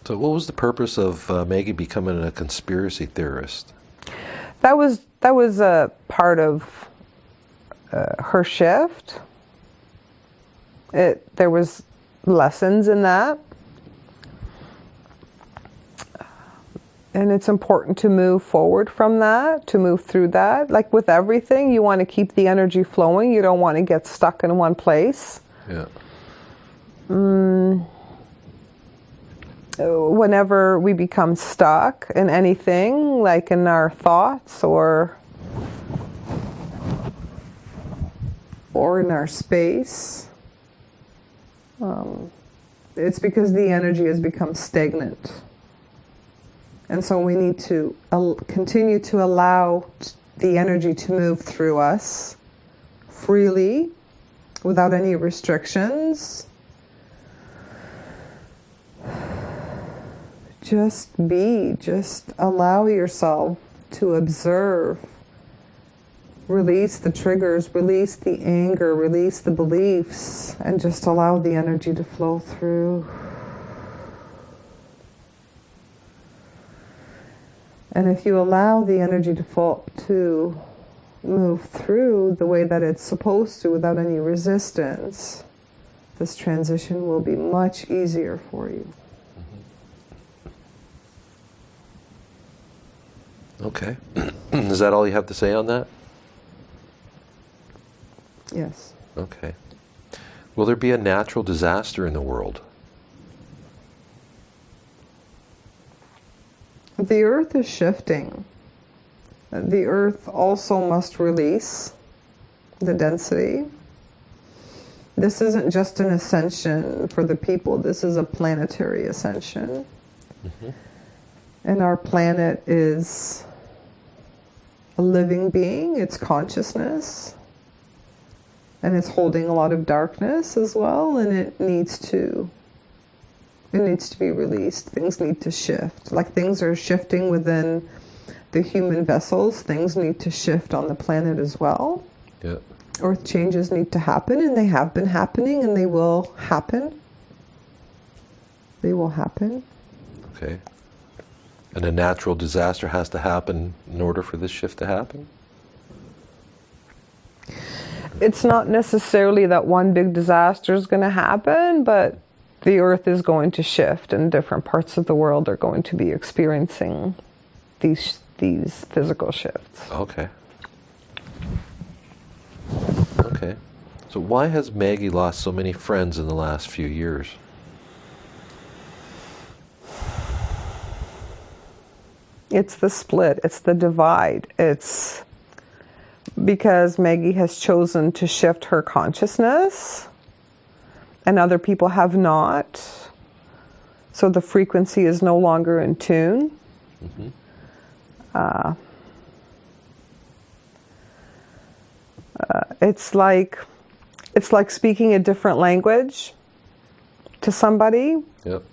So what was the purpose of Maggie becoming a conspiracy theorist? That was a part of her shift. There was lessons in that. And it's important to move forward from that, to move through that. Like with everything, you want to keep the energy flowing. You don't want to get stuck in one place. Yeah. Whenever we become stuck in anything, like in our thoughts or in our space, it's because the energy has become stagnant. And so we need to continue to allow the energy to move through us freely, without any restrictions. Just allow yourself to observe. Release the triggers, release the anger, release the beliefs, and just allow the energy to flow through. And if you allow the energy to move through the way that it's supposed to without any resistance, this transition will be much easier for you. Okay. Is that all you have to say on that? Yes. Okay. Will there be a natural disaster in the world? The earth is shifting. The earth also must release the density. This isn't just an ascension for the people, this is a planetary ascension. And our planet is a living being, it's consciousness. And it's holding a lot of darkness as well, and it needs to be released. Things need to shift. Like things are shifting within the human vessels, things need to shift on the planet as well. Yeah. Earth changes need to happen, and they have been happening, and they will happen. They will happen. Okay. And a natural disaster has to happen in order for this shift to happen? It's not necessarily that one big disaster is going to happen, but the earth is going to shift, and different parts of the world are going to be experiencing these physical shifts. Okay. Okay. So why has Maggie lost so many friends in the last few years? It's the split, it's the divide. It's because Maggie has chosen to shift her consciousness and other people have not. So the frequency is no longer in tune. It's like speaking a different language to somebody. Yep.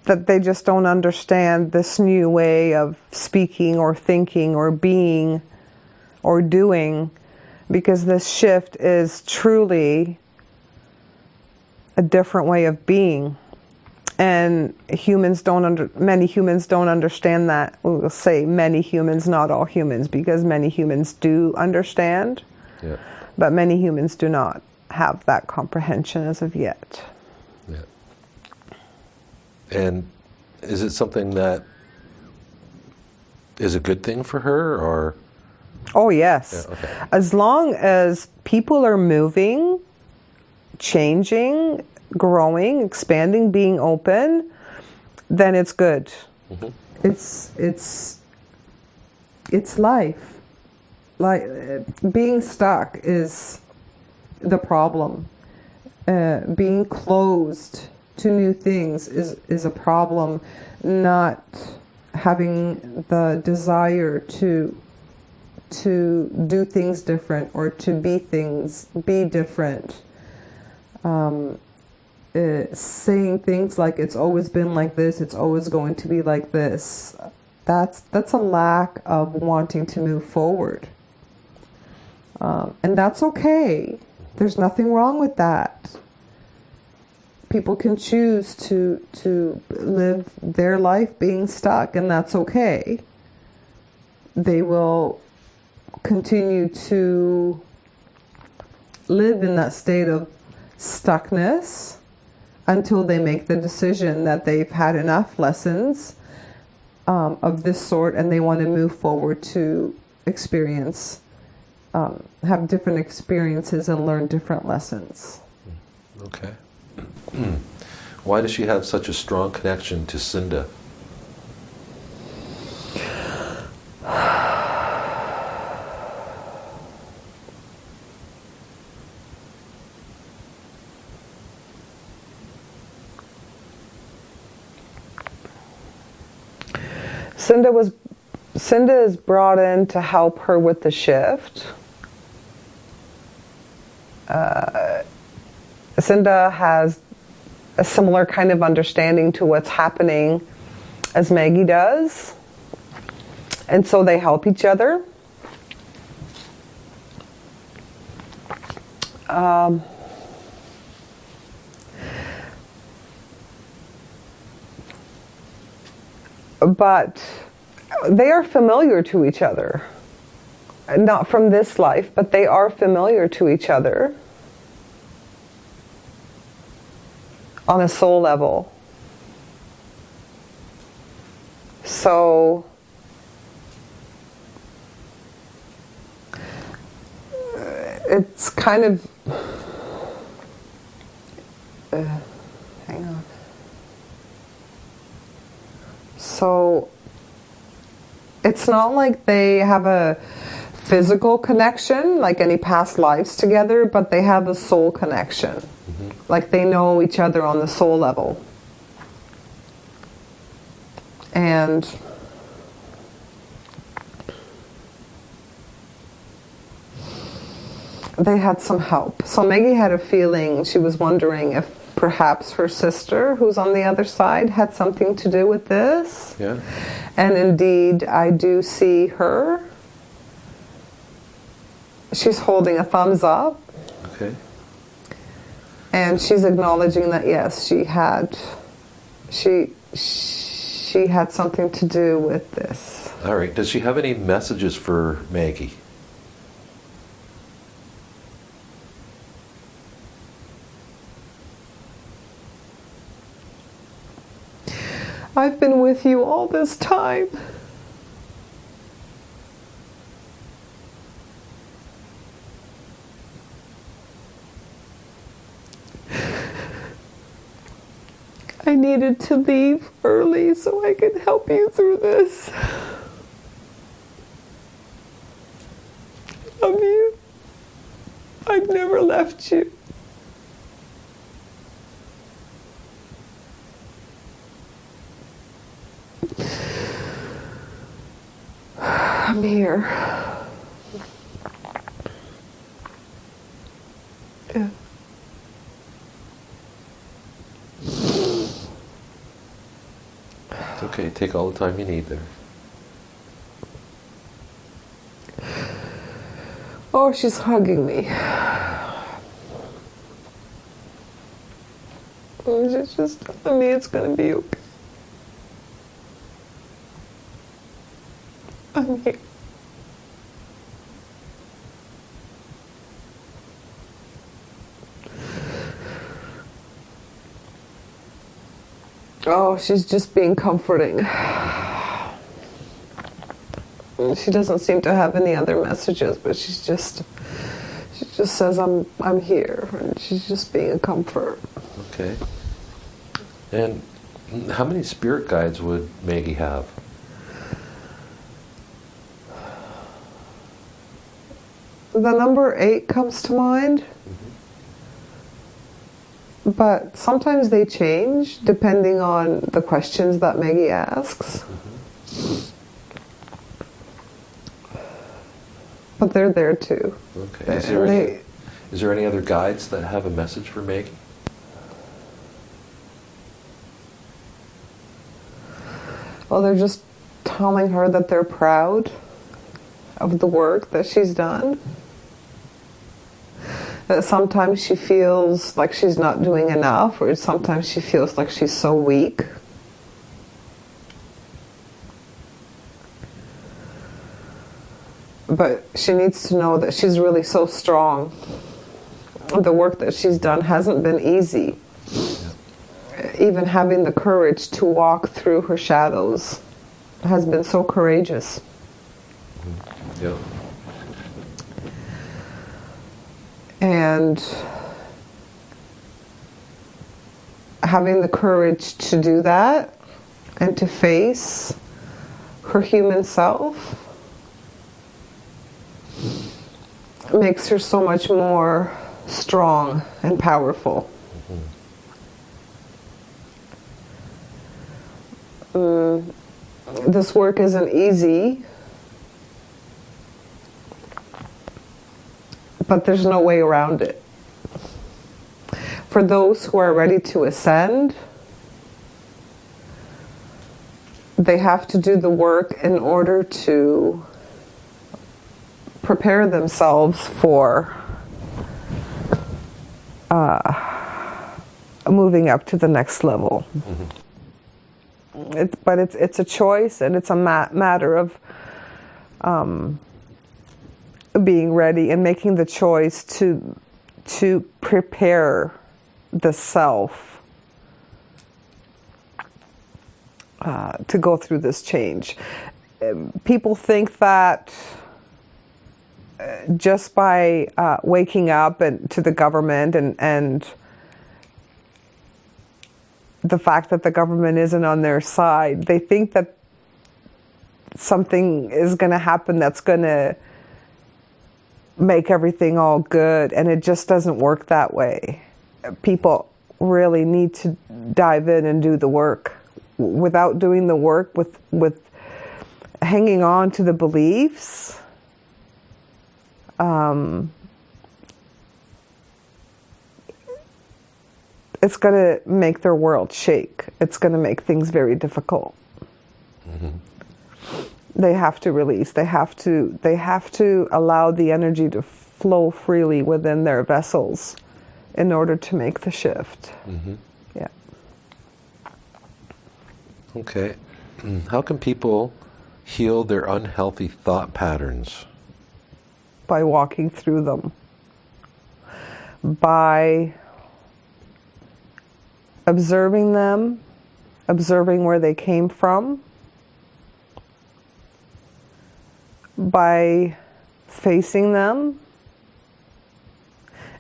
That they just don't understand this new way of speaking or thinking or being or doing, because this shift is truly a different way of being. And many humans don't understand that. We'll say many humans, not all humans, because many humans do understand, Yeah. but many humans do not have that comprehension as of yet. Yeah. And is it something that is a good thing for her, or? Oh, yes. Yeah, okay. As long as people are moving, changing, growing, expanding, being open, then it's good. It's life. Like being stuck is the problem. Being closed to new things is a problem. Not having the desire to do things different or to be different. Saying things like it's always been like this, it's always going to be like this. That's a lack of wanting to move forward. And that's okay. There's nothing wrong with that. People can choose to live their life being stuck, and that's okay. They will continue to live in that state of stuckness until they make the decision that they've had enough lessons of this sort, and they want to move forward to experience, have different experiences and learn different lessons. Okay. Why does she have such a strong connection to Cinda? Cinda is brought in to help her with the shift. Cinda has a similar kind of understanding to what's happening as Maggie does. And so they help each other. But they are familiar to each other. Not from this life, but they are familiar to each other on a soul level. So it's kind of hang on. So it's not like they have a physical connection, like any past lives together, but they have a soul connection. Mm-hmm. Like they know each other on the soul level. And they had some help. So Maggie had a feeling, she was wondering if perhaps her sister, who's on the other side, had something to do with this. Yeah. And indeed, I do see her. She's holding a thumbs up. Okay. And she's acknowledging that, yes, she had something to do with this. All right. Does she have any messages for Maggie? I've been with you all this time. I needed to leave early so I could help you through this. I love you. I've never left you. I'm here. Yeah. It's okay. Take all the time you need there. Oh, she's hugging me. She's just telling me it's gonna be okay. I'm here. Oh, she's just being comforting. She doesn't seem to have any other messages, but she just says I'm here, and she's just being a comfort. Okay. And how many spirit guides would Maggie have? The number 8 comes to mind. But sometimes they change depending on the questions that Maggie asks. But they're there too. Okay. Is there any other guides that have a message for Maggie? Well, they're just telling her that they're proud of the work that she's done. That sometimes she feels like she's not doing enough, or sometimes she feels like she's so weak. But she needs to know that she's really so strong. The work that she's done hasn't been easy. Even having the courage to walk through her shadows has been so courageous. Yeah. And having the courage to do that and to face her human self makes her so much more strong and powerful. This work isn't easy, but there's no way around it. For those who are ready to ascend, they have to do the work in order to prepare themselves for moving up to the next level. But it's a choice, and it's a matter of being ready and making the choice to prepare the self to go through this change. People think that just by waking up and to the government and the fact that the government isn't on their side, they think that something is going to happen that's going to make everything all good, and it just doesn't work that way. People really need to dive in and do the work. Without doing the work, with hanging on to the beliefs, it's going to make their world shake. It's going to make things very difficult. They have to release. They have to allow the energy to flow freely within their vessels in order to make the shift. Yeah. Okay. How can people heal their unhealthy thought patterns? By walking through them. By observing them, observing where they came from, by facing them,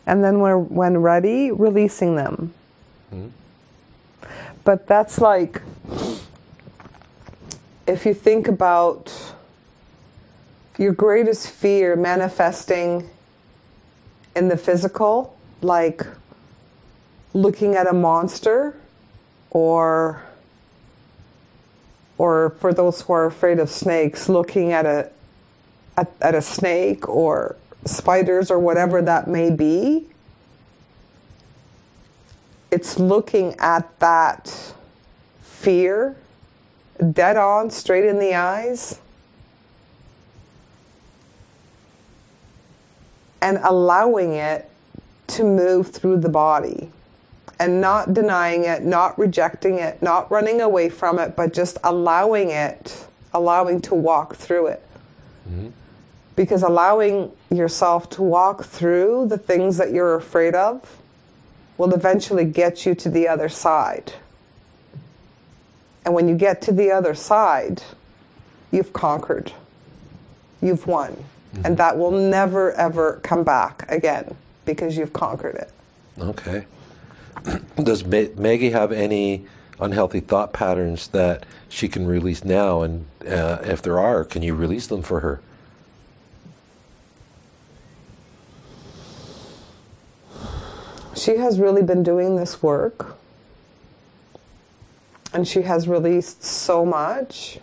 and then when ready, releasing them. But that's like, if you think about your greatest fear manifesting in the physical, like looking at a monster or or for those who are afraid of snakes, looking at a snake or spiders or whatever that may be, it's looking at that fear dead on, straight in the eyes, and allowing it to move through the body, and not denying it, not rejecting it, not running away from it, but just allowing to walk through it. Mm-hmm. Because allowing yourself to walk through the things that you're afraid of will eventually get you to the other side. And when you get to the other side, you've conquered. You've won. Mm-hmm. And that will never, ever come back again because you've conquered it. Okay. Does Maggie have any unhealthy thought patterns that she can release now? And if there are, can you release them for her? She has really been doing this work. And she has released so much.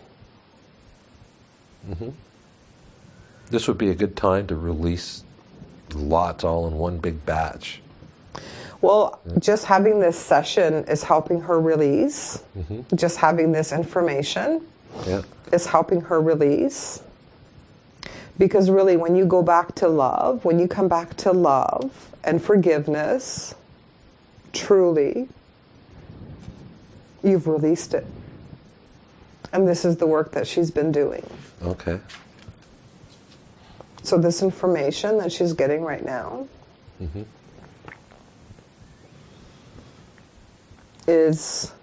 Mm-hmm. This would be a good time to release lots all in one big batch. Well, just having this session is helping her release. Mm-hmm. Just having this information is helping her release. Because really, when you go back to love, when you come back to love and forgiveness, truly, you've released it. And this is the work that she's been doing. Okay. So this information that she's getting right now mm-hmm. is,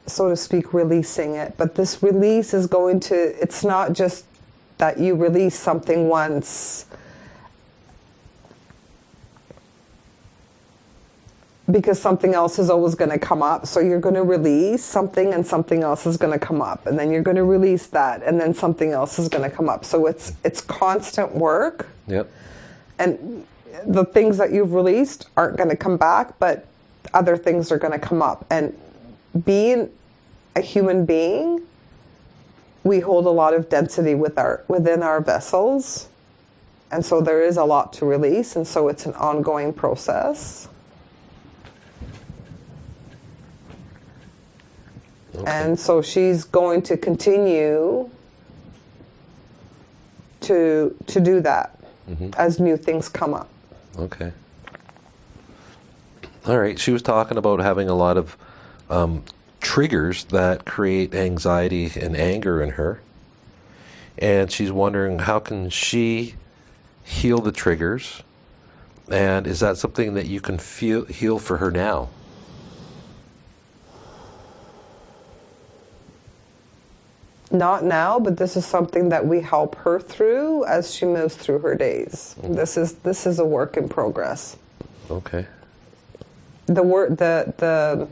so to speak, releasing it. But this release is going to, it's not just that you release something once because something else is always going to come up. So you're going to release something and something else is going to come up. And then you're going to release that and then something else is going to come up. So it's constant work. Yep. And the things that you've released aren't going to come back, but other things are going to come up. And being a human being, we hold a lot of density within our vessels. And so there is a lot to release. And so it's an ongoing process. Okay. And so she's going to continue to do that mm-hmm. as new things come up. Okay. All right. She was talking about having a lot of triggers that create anxiety and anger in her. And she's wondering, how can she heal the triggers? And is that something that you can heal for her now? Not now, but this is something that we help her through as she moves through her days. Mm-hmm. This is a work in progress. Okay. The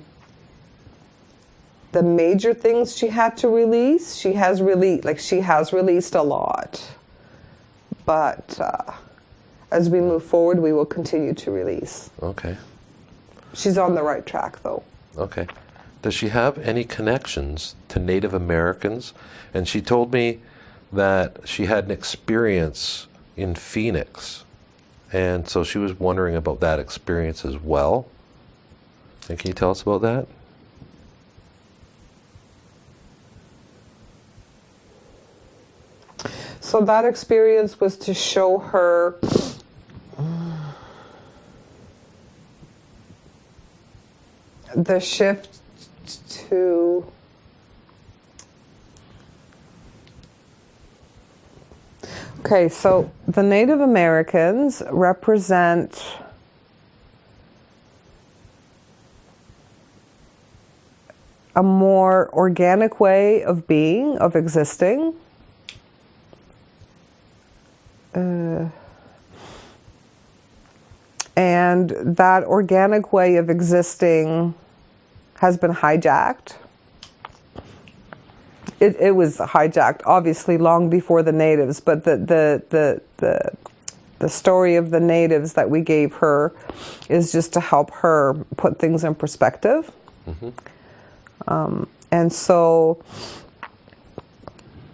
major things she had to release, she has released a lot. But as we move forward, we will continue to release. Okay. She's on the right track, though. Okay. Does she have any connections to Native Americans? And she told me that she had an experience in Phoenix. And so she was wondering about that experience as well. And can you tell us about that? So that experience was to show her the shift to okay, so the Native Americans represent a more organic way of being, of existing. And that organic way of existing has been hijacked. It was hijacked, obviously, long before the natives, but the story of the natives that we gave her is just to help her put things in perspective. Mm-hmm. And so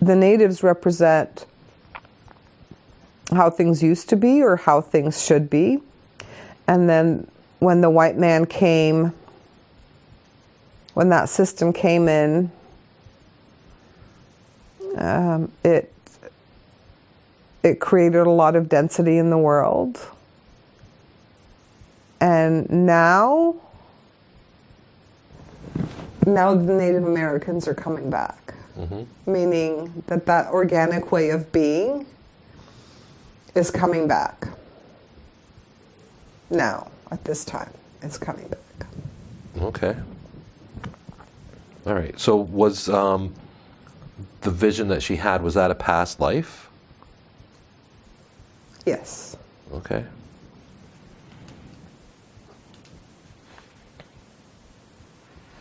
the natives represent how things used to be or how things should be. And then when the white man came, when that system came in, it created a lot of density in the world. And now the Native Americans are coming back. Meaning that organic way of being is coming back. Now, at this time, it's coming back. Okay. All right. So was the vision that she had, was that a past life? Yes. Okay.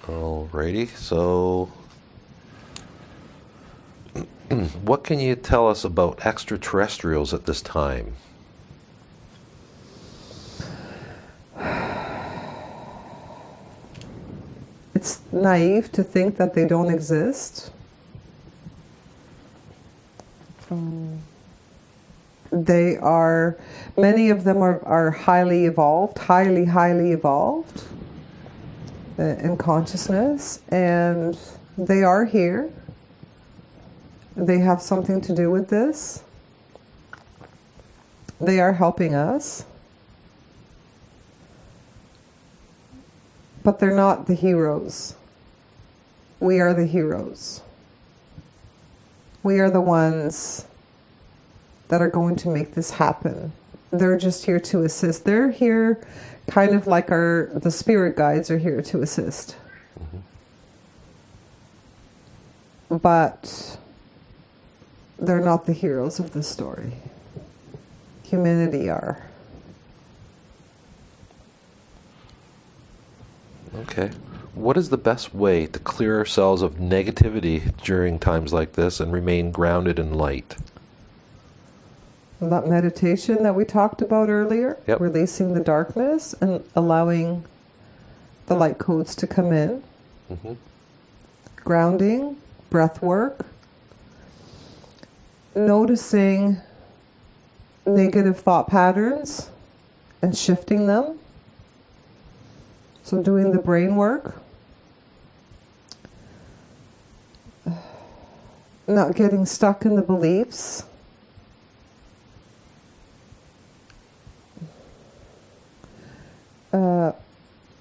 Alrighty. So what can you tell us about extraterrestrials at this time? It's naive to think that they don't exist. Many of them are highly evolved, highly evolved in consciousness, and they are here. They have something to do with this. They are helping us. But they're not the heroes. We are the heroes. We are the ones that are going to make this happen. They're just here to assist. They're here kind of like the spirit guides are here to assist. But they're not the heroes of the story. Humanity are. Okay. What is the best way to clear ourselves of negativity during times like this and remain grounded in light? That meditation that we talked about earlier, Yep. Releasing the darkness and allowing the light codes to come in. Grounding, breath work, noticing negative thought patterns and shifting them. So doing the brain work, not getting stuck in the beliefs,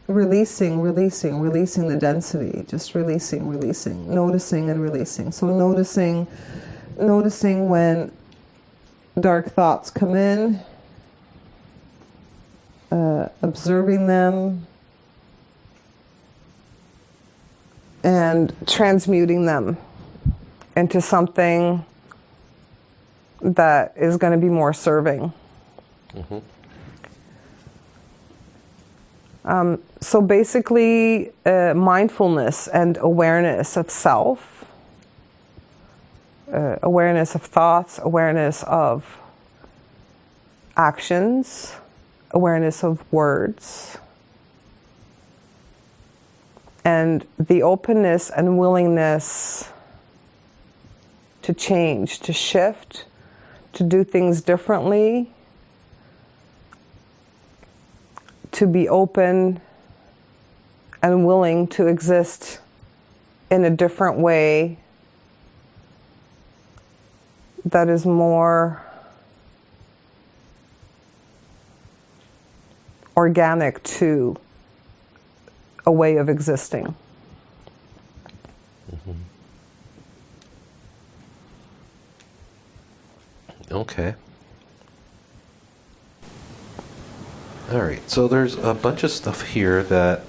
releasing the density, just releasing, noticing and releasing. So noticing when dark thoughts come in, observing them, and transmuting them into something that is going to be more serving. So basically, mindfulness and awareness of self, awareness of thoughts, awareness of actions, awareness of words, and the openness and willingness to change, to shift, to do things differently, to be open and willing to exist in a different way that is more organic to a way of existing. Okay. All right. So there's a bunch of stuff here that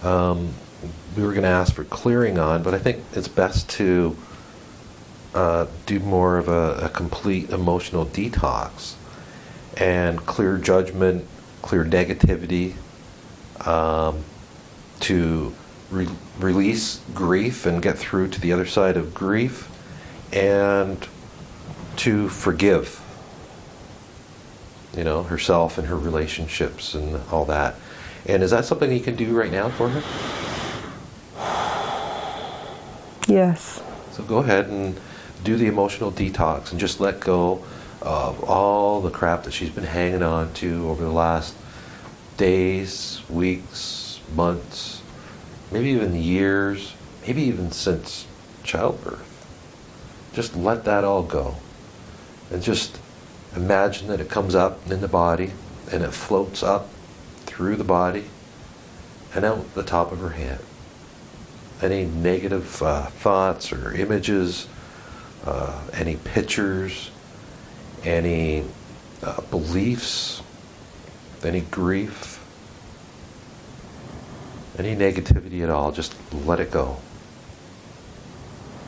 we were going to ask for clearing on, but I think it's best to do more of a complete emotional detox and clear judgment, clear negativity, to release grief and get through to the other side of grief, and to forgive, herself and her relationships and all that. And is that something you can do right now for her? Yes. So go ahead and do the emotional detox and just let go of all the crap that she's been hanging on to over the last days, weeks, months, maybe even years, maybe even since childbirth. Just let that all go. And just imagine that it comes up in the body and it floats up through the body and out the top of her head. Any negative thoughts or images, any pictures, any beliefs, any grief, any negativity at all, just let it go.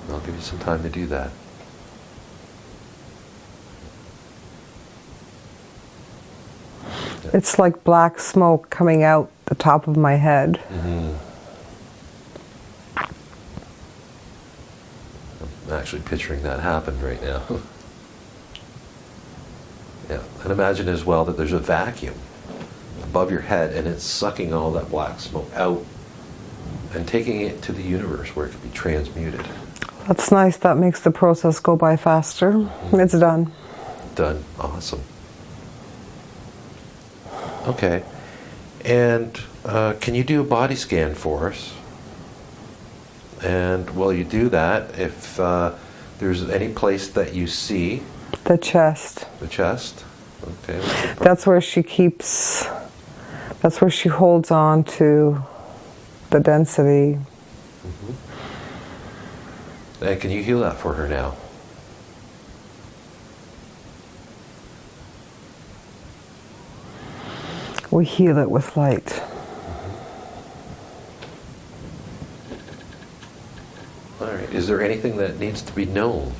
I'll give you some time to do that. It's like black smoke coming out the top of my head. Mm-hmm. I'm actually picturing that happen right now. Yeah, and imagine as well that there's a vacuum above your head and it's sucking all that black smoke out and taking it to the universe where it can be transmuted. That's nice. That makes the process go by faster. Mm-hmm. It's done. Done. Awesome. Okay. And can you do a body scan for us? And while you do that, if there's any place that you see... The chest. The chest? Okay. That's where she keeps... That's where she holds on to the density. Mm-hmm. And can you heal that for her now? We heal it with light. Mm-hmm. All right. Is there anything that needs to be known?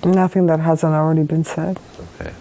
Nothing that hasn't already been said. Okay.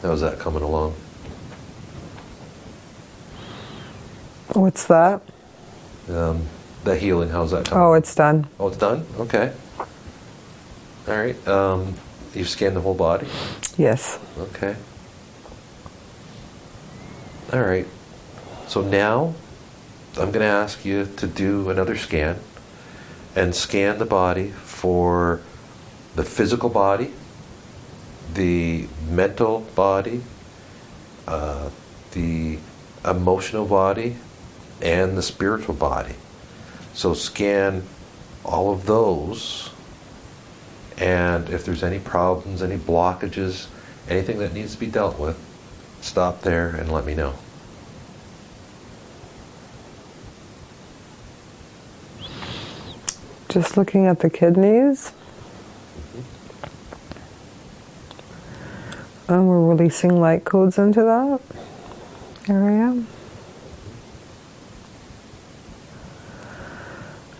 How's that coming along? What's that? The healing, how's that coming? Oh, it's done. Oh, it's done? Okay. All right. You've scanned the whole body? Yes. Okay. All right. So now I'm going to ask you to do another scan and scan the body for the physical body, the mental body, the emotional body, and the spiritual body. So scan all of those, and if there's any problems, any blockages, anything that needs to be dealt with, stop there and let me know. Just looking at the kidneys. And we're releasing light codes into that area.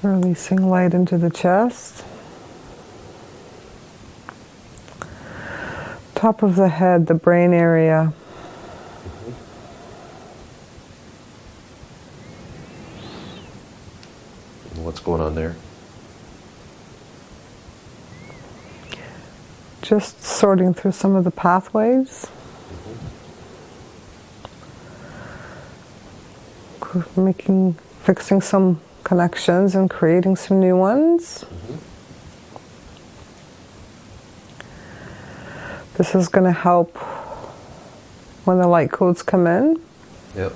Releasing light into the chest. Top of the head, the brain area. What's going on there? Just sorting through some of the pathways. Fixing some connections and creating some new ones. This is going to help when the light codes come in. Yep.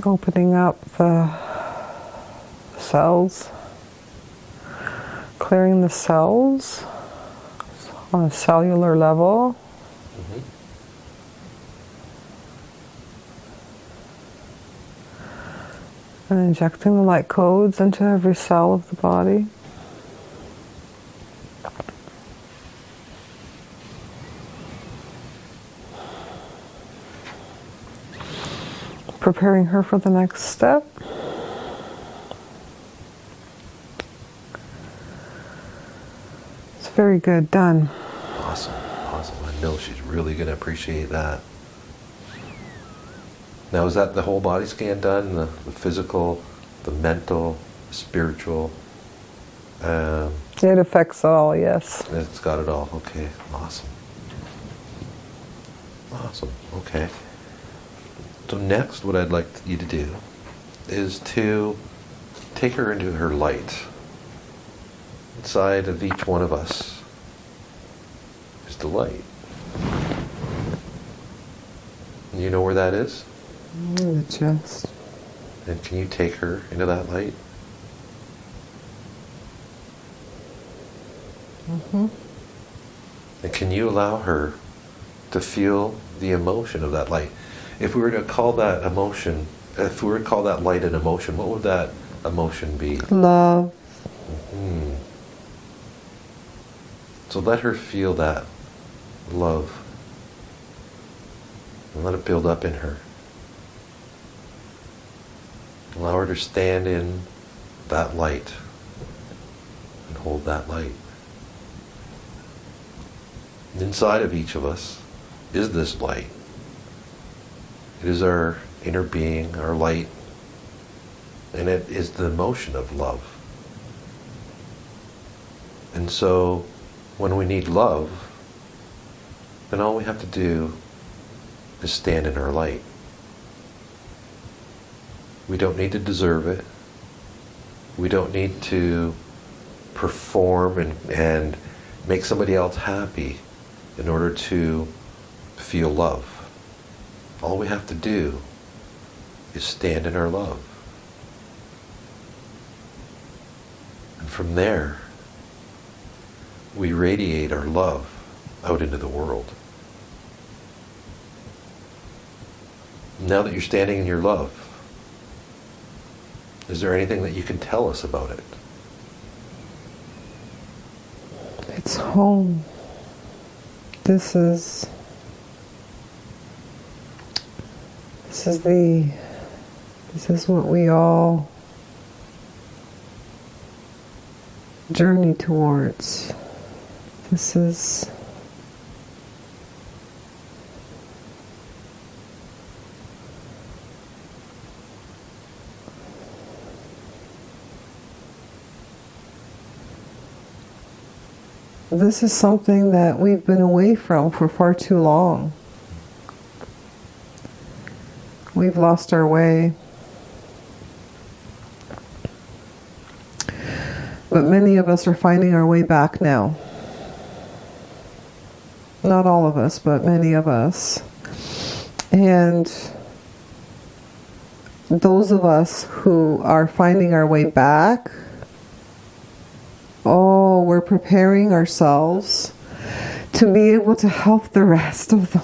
Opening up the cells, clearing the cells, on a cellular level. And injecting the light codes into every cell of the body. Preparing her for the next step. It's very good. Done. Awesome. Awesome. I know she's really going to appreciate that. Now, is that the whole body scan done? The physical, the mental, spiritual? It affects all, yes. It's got it all. Okay. Awesome. Awesome. Okay. So next, what I'd like you to do is to take her into her light. Inside of each one of us is the light. And you know where that is? In the chest. And can you take her into that light? And can you allow her to feel the emotion of that light? If we were to call that emotion, if we were to call that light an emotion, what would that emotion be? Love. So let her feel that love. And let it build up in her. Allow her to stand in that light and hold that light. And inside of each of us is this light. It is our inner being, our light, and it is the emotion of love. And so, when we need love, then all we have to do is stand in our light. We don't need to deserve it. We don't need to perform and make somebody else happy in order to feel love. All we have to do is stand in our love. And from there, we radiate our love out into the world. Now that you're standing in your love, is there anything that you can tell us about it? It's home. This is what we all journey towards. This is something that we've been away from for far too long. We've lost our way. But many of us are finding our way back now. Not all of us, but many of us. And those of us who are finding our way back, we're preparing ourselves to be able to help the rest of them.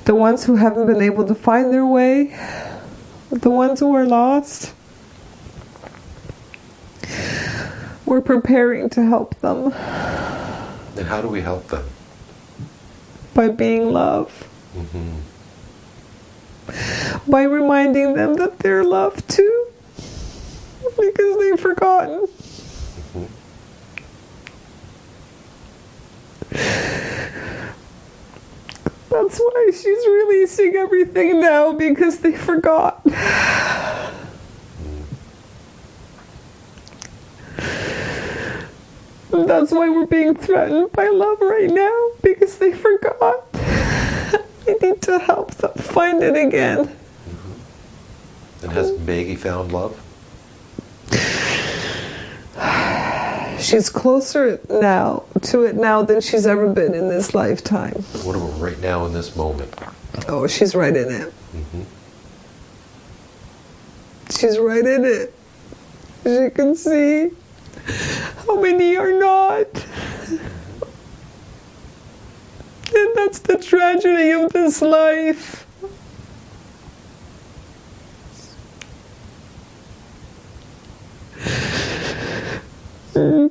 The ones who haven't been able to find their way, the ones who are lost, we're preparing to help them. And how do we help them? By being love. By reminding them that they're loved too. Because they've forgotten. That's why she's releasing everything now, because they forgot. And that's why we're being threatened by love right now, because they forgot. I need to help them find it again. And has Maggie found love? She's closer to it now than she's ever been in this lifetime. What about right now in this moment? Oh, she's right in it. She's right in it. She can see How many are not? And that's the tragedy of this life.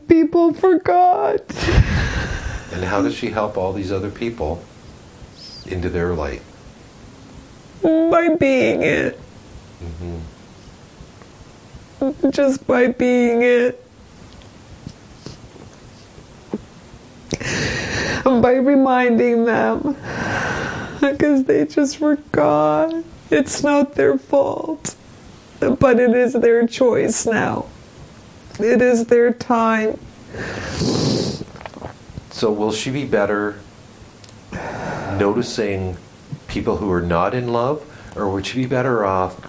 People forgot. And how does she help all these other people into their light? By being it. Just by being it. By reminding them. Because they just forgot. It's not their fault. But it is their choice now. It is their time. So will she be better noticing people who are not in love, or would she be better off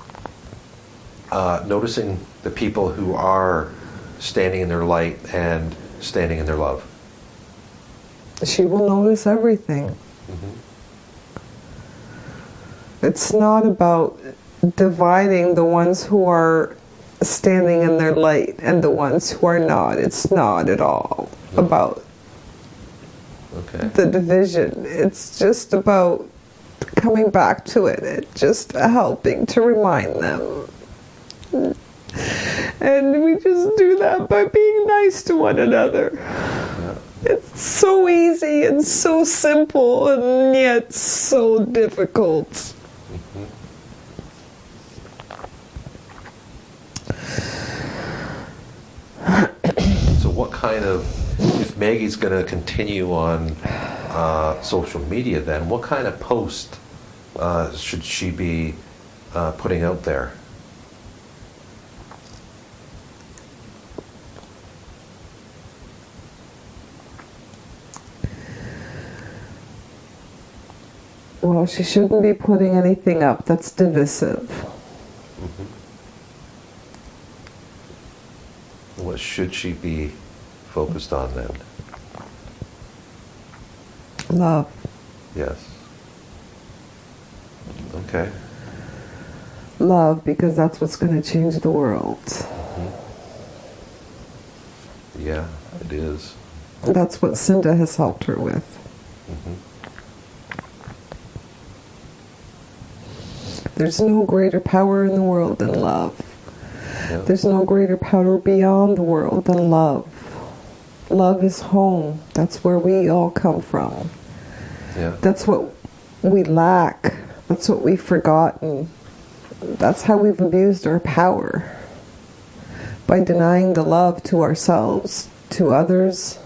noticing the people who are standing in their light and standing in their love? She will notice everything. It's not about dividing the ones who are standing in their light and the ones who are not. It's not at all about the division. It's just about coming back to it. It's just helping to remind them. And we just do that by being nice to one another. It's so easy and so simple and yet so difficult. So what kind of, if Maggie's going to continue on social media, then what kind of post should she be putting out there? Well, she shouldn't be putting anything up that's divisive. What should she be focused on then? Love. Yes. Okay. Love, because that's what's going to change the world. Yeah, it is. That's what Cinda has helped her with. There's no greater power in the world than love. Yeah. There's no greater power beyond the world than love. Love is home. That's where we all come from. Yeah. That's what we lack. That's what we've forgotten. That's how we've abused our power. By denying the love to ourselves, to others.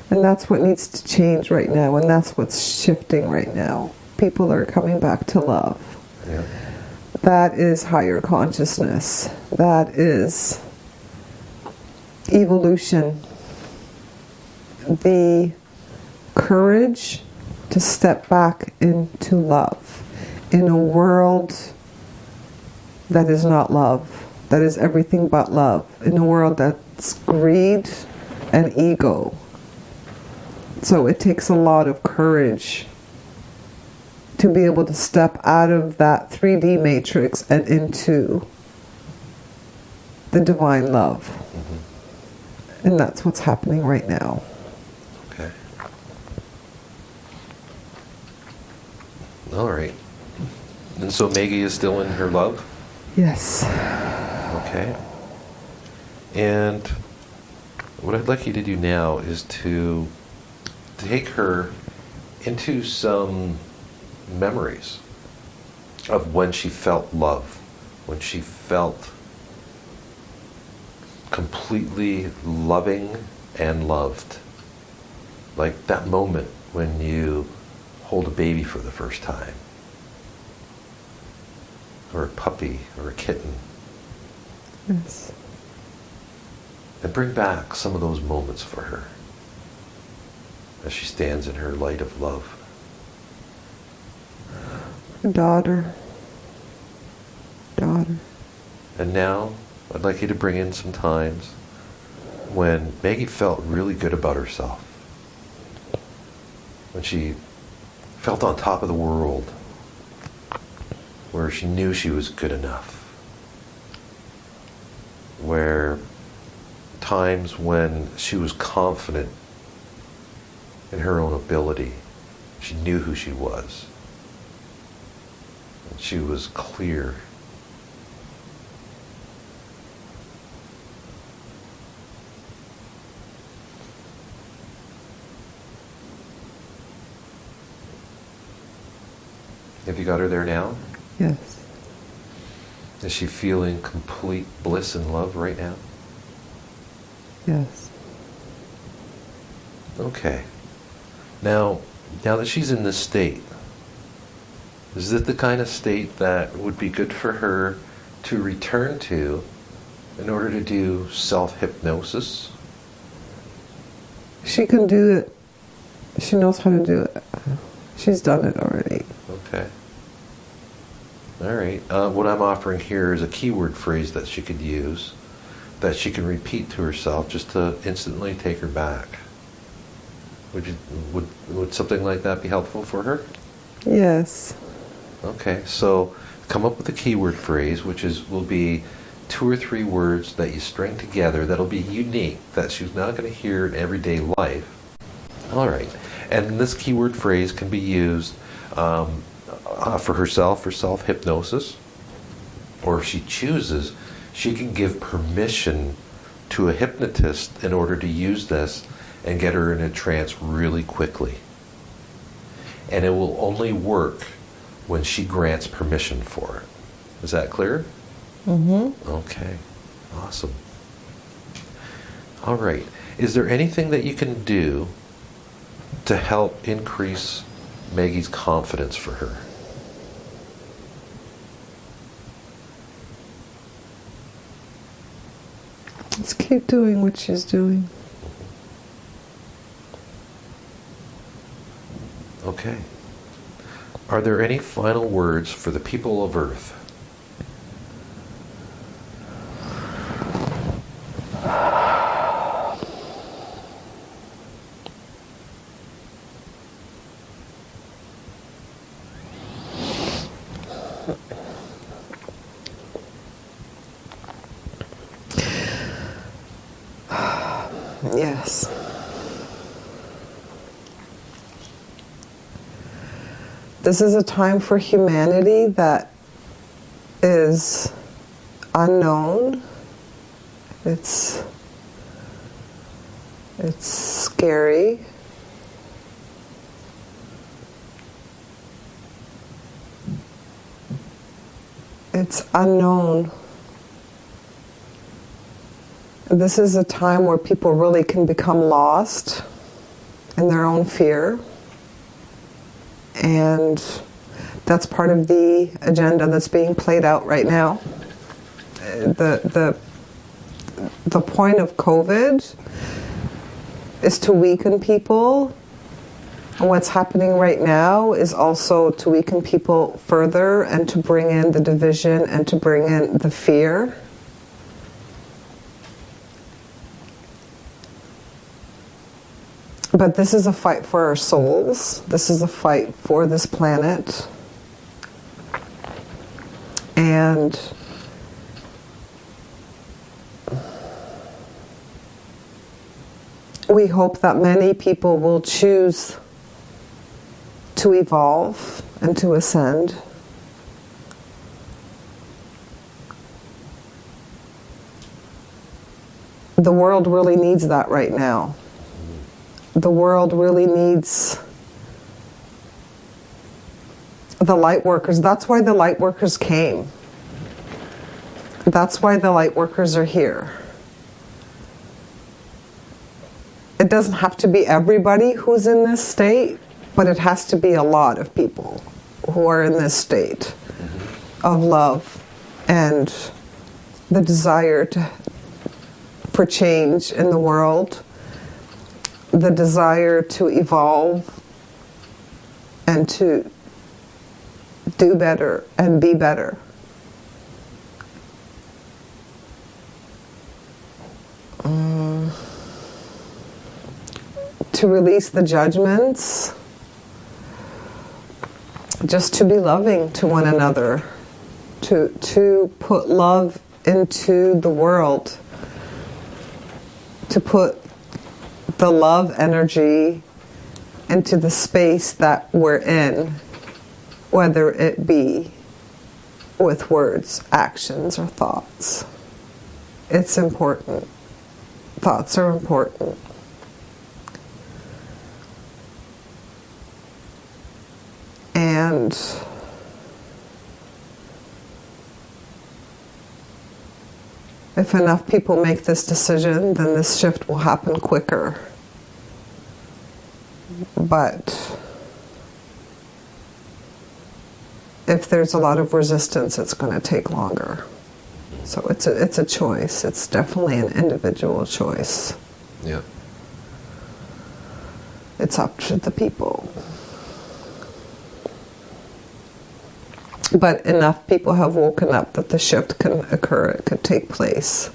And that's what needs to change right now, and that's what's shifting right now. People are coming back to love. Yeah. That is higher consciousness. That is evolution. The courage to step back into love in a world that is not love, that is everything but love, in a world that's greed and ego. So it takes a lot of courage to be able to step out of that 3D matrix and into the divine love. And that's what's happening right now. Okay. All right. And so Maggie is still in her love? Yes. Okay. And what I'd like you to do now is to take her into some memories of when she felt love, when she felt completely loving and loved. Like that moment when you hold a baby for the first time, or a puppy, or a kitten. Yes. And bring back some of those moments for her as she stands in her light of love. Daughter. And now I'd like you to bring in some times when Maggie felt really good about herself. When she felt on top of the world. Where she knew she was good enough. Where times when she was confident in her own ability. She knew who she was. And she was clear. Have you got her there now? Yes. Is she feeling complete bliss and love right now? Yes. Okay. Now that she's in this state, is it the kind of state that would be good for her to return to in order to do self-hypnosis? She can do it. She knows how to do it. She's done it already. Okay. All right. What I'm offering here is a keyword phrase that she could use, that she can repeat to herself just to instantly take her back. Would something like that be helpful for her? Yes. Okay. So come up with a keyword phrase, which will be 2 or 3 words that you string together that'll be unique, that she's not going to hear in everyday life. All right. And this keyword phrase can be used for herself, for self-hypnosis, or if she chooses, she can give permission to a hypnotist in order to use this and get her in a trance really quickly. And it will only work when she grants permission for it. Is that clear? Mm-hmm. Okay. Awesome. All right. Is there anything that you can do to help increase Maggie's confidence for her? Let's keep doing what she's doing. Okay. Are there any final words for the people of Earth? Yes. This is a time for humanity that is unknown. It's scary. It's unknown. This is a time where people really can become lost in their own fear. And that's part of the agenda that's being played out right now. The point of COVID is to weaken people. And what's happening right now is also to weaken people further and to bring in the division and to bring in the fear. But this is a fight for our souls. This is a fight for this planet. And we hope that many people will choose to evolve and to ascend. The world really needs that right now. The world really needs the light workers. That's why the light workers came. That's why the light workers are here. It doesn't have to be everybody who's in this state, but it has to be a lot of people who are in this state of love and the desire for change in the world, the desire to evolve and to do better and be better. To release the judgments, just to be loving to one another, to put love into the world. to put the love energy into the space that we're in, whether it be with words, actions, or thoughts. It's important. Thoughts are important. And if enough people make this decision, then this shift will happen quicker. But if there's a lot of resistance, it's going to take longer. So it's a choice. It's definitely an individual choice. Yeah. It's up to the people. But enough people have woken up that the shift can occur, it could take place.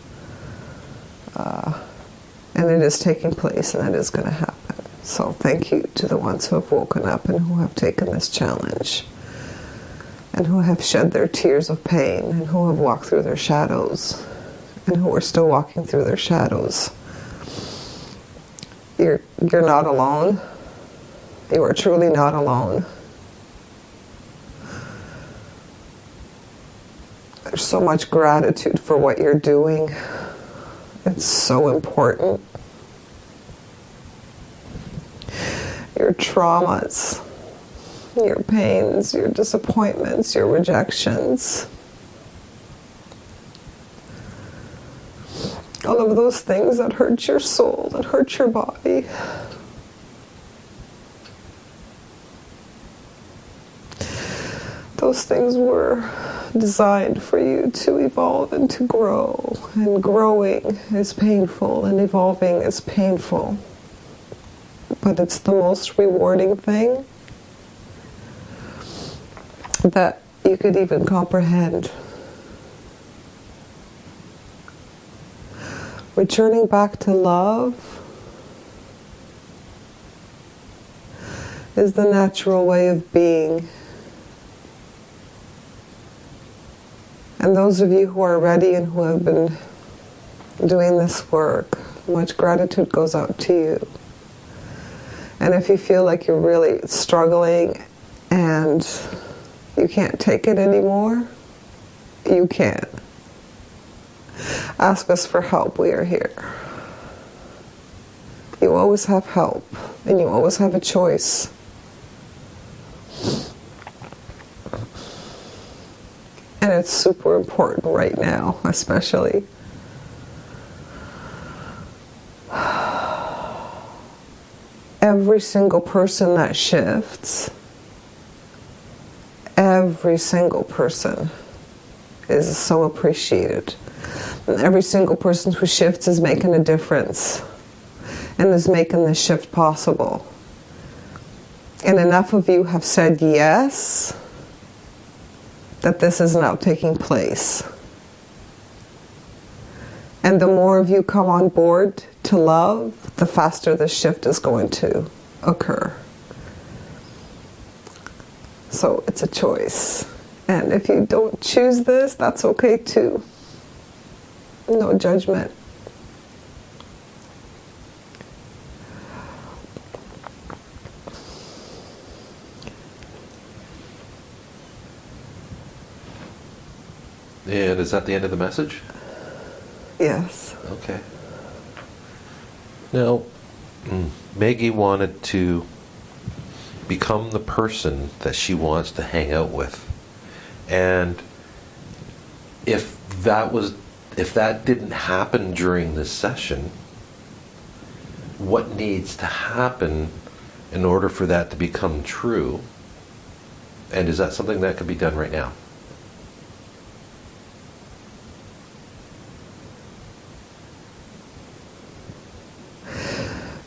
And it is taking place, and it is going to happen. So thank you to the ones who have woken up and who have taken this challenge, and who have shed their tears of pain, and who have walked through their shadows, and who are still walking through their shadows. You're not alone. You are truly not alone. There's so much gratitude for what you're doing. It's so important. Your traumas, your pains, your disappointments, your rejections, all of those things that hurt your soul, that hurt your body. Those things were designed for you to evolve and to grow. And growing is painful, and evolving is painful. But it's the most rewarding thing that you could even comprehend. Returning back to love is the natural way of being. And those of you who are ready and who have been doing this work, much gratitude goes out to you. And if you feel like you're really struggling and you can't take it anymore, you can. Ask us for help. We are here. You always have help, and you always have a choice. And it's super important right now, especially. Every single person that shifts, every single person is so appreciated. And every single person who shifts is making a difference and is making this shift possible. And enough of you have said yes, that this is now taking place. And the more of you come on board to love, the faster the shift is going to occur. So it's a choice. And if you don't choose this, that's okay too. No judgment. And is that the end of the message? Yes. Okay. Now, Maggie wanted to become the person that she wants to hang out with. And if that didn't happen during this session, what needs to happen in order for that to become true? And is that something that could be done right now?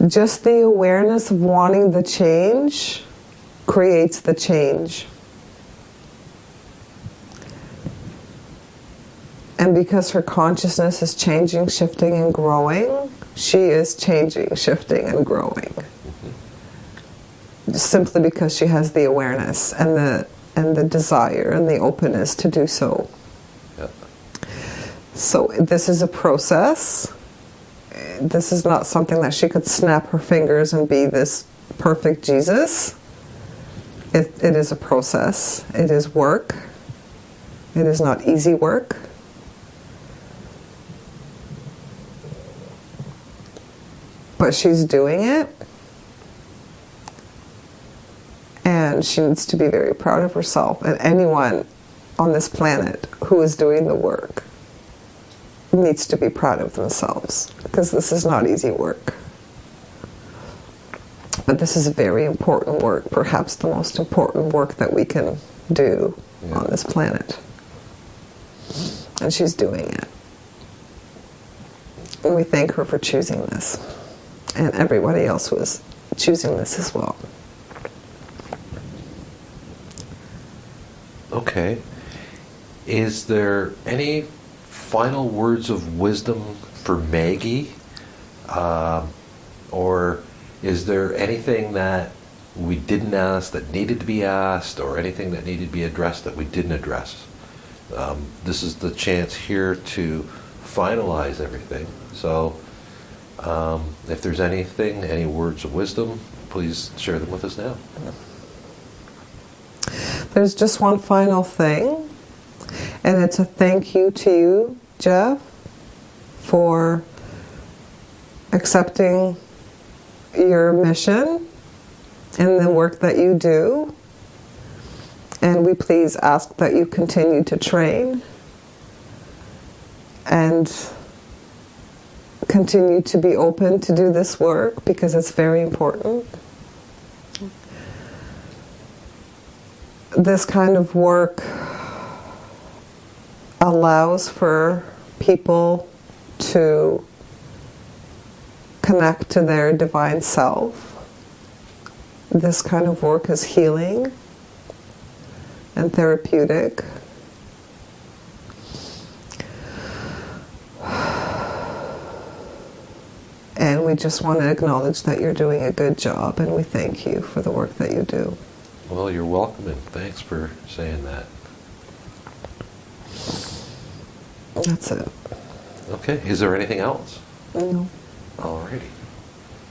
Just the awareness of wanting the change creates the change. And because her consciousness is changing, shifting, and growing, she is changing, shifting, and growing. Simply because she has the awareness and the desire and the openness to do so. Yep. So this is a process. this is not something that she could snap her fingers and be this perfect Jesus. It is a process. It is work. It is not easy work. But she's doing it. And she needs to be very proud of herself. And anyone on this planet who is doing the work needs to be proud of themselves, because this is not easy work. But this is very important work, perhaps the most important work that we can do on this planet. And she's doing it. And we thank her for choosing this, and everybody else who is choosing this as well. Okay. Is there any final words of wisdom for Maggie? Or is there anything that we didn't ask that needed to be asked, or anything that needed to be addressed that we didn't address? This is the chance here to finalize everything. So if there's anything, any words of wisdom, please share them with us now. There's just one final thing, and it's a thank you to you, Jeff, for accepting your mission and the work that you do. And we please ask that you continue to train and continue to be open to do this work, because it's very important. This kind of work allows for people to connect to their divine self. This kind of work is healing and therapeutic. And we just want to acknowledge that you're doing a good job, and we thank you for the work that you do. Well, you're welcome, and thanks for saying that. That's it. Okay. Is there anything else? No. Alrighty.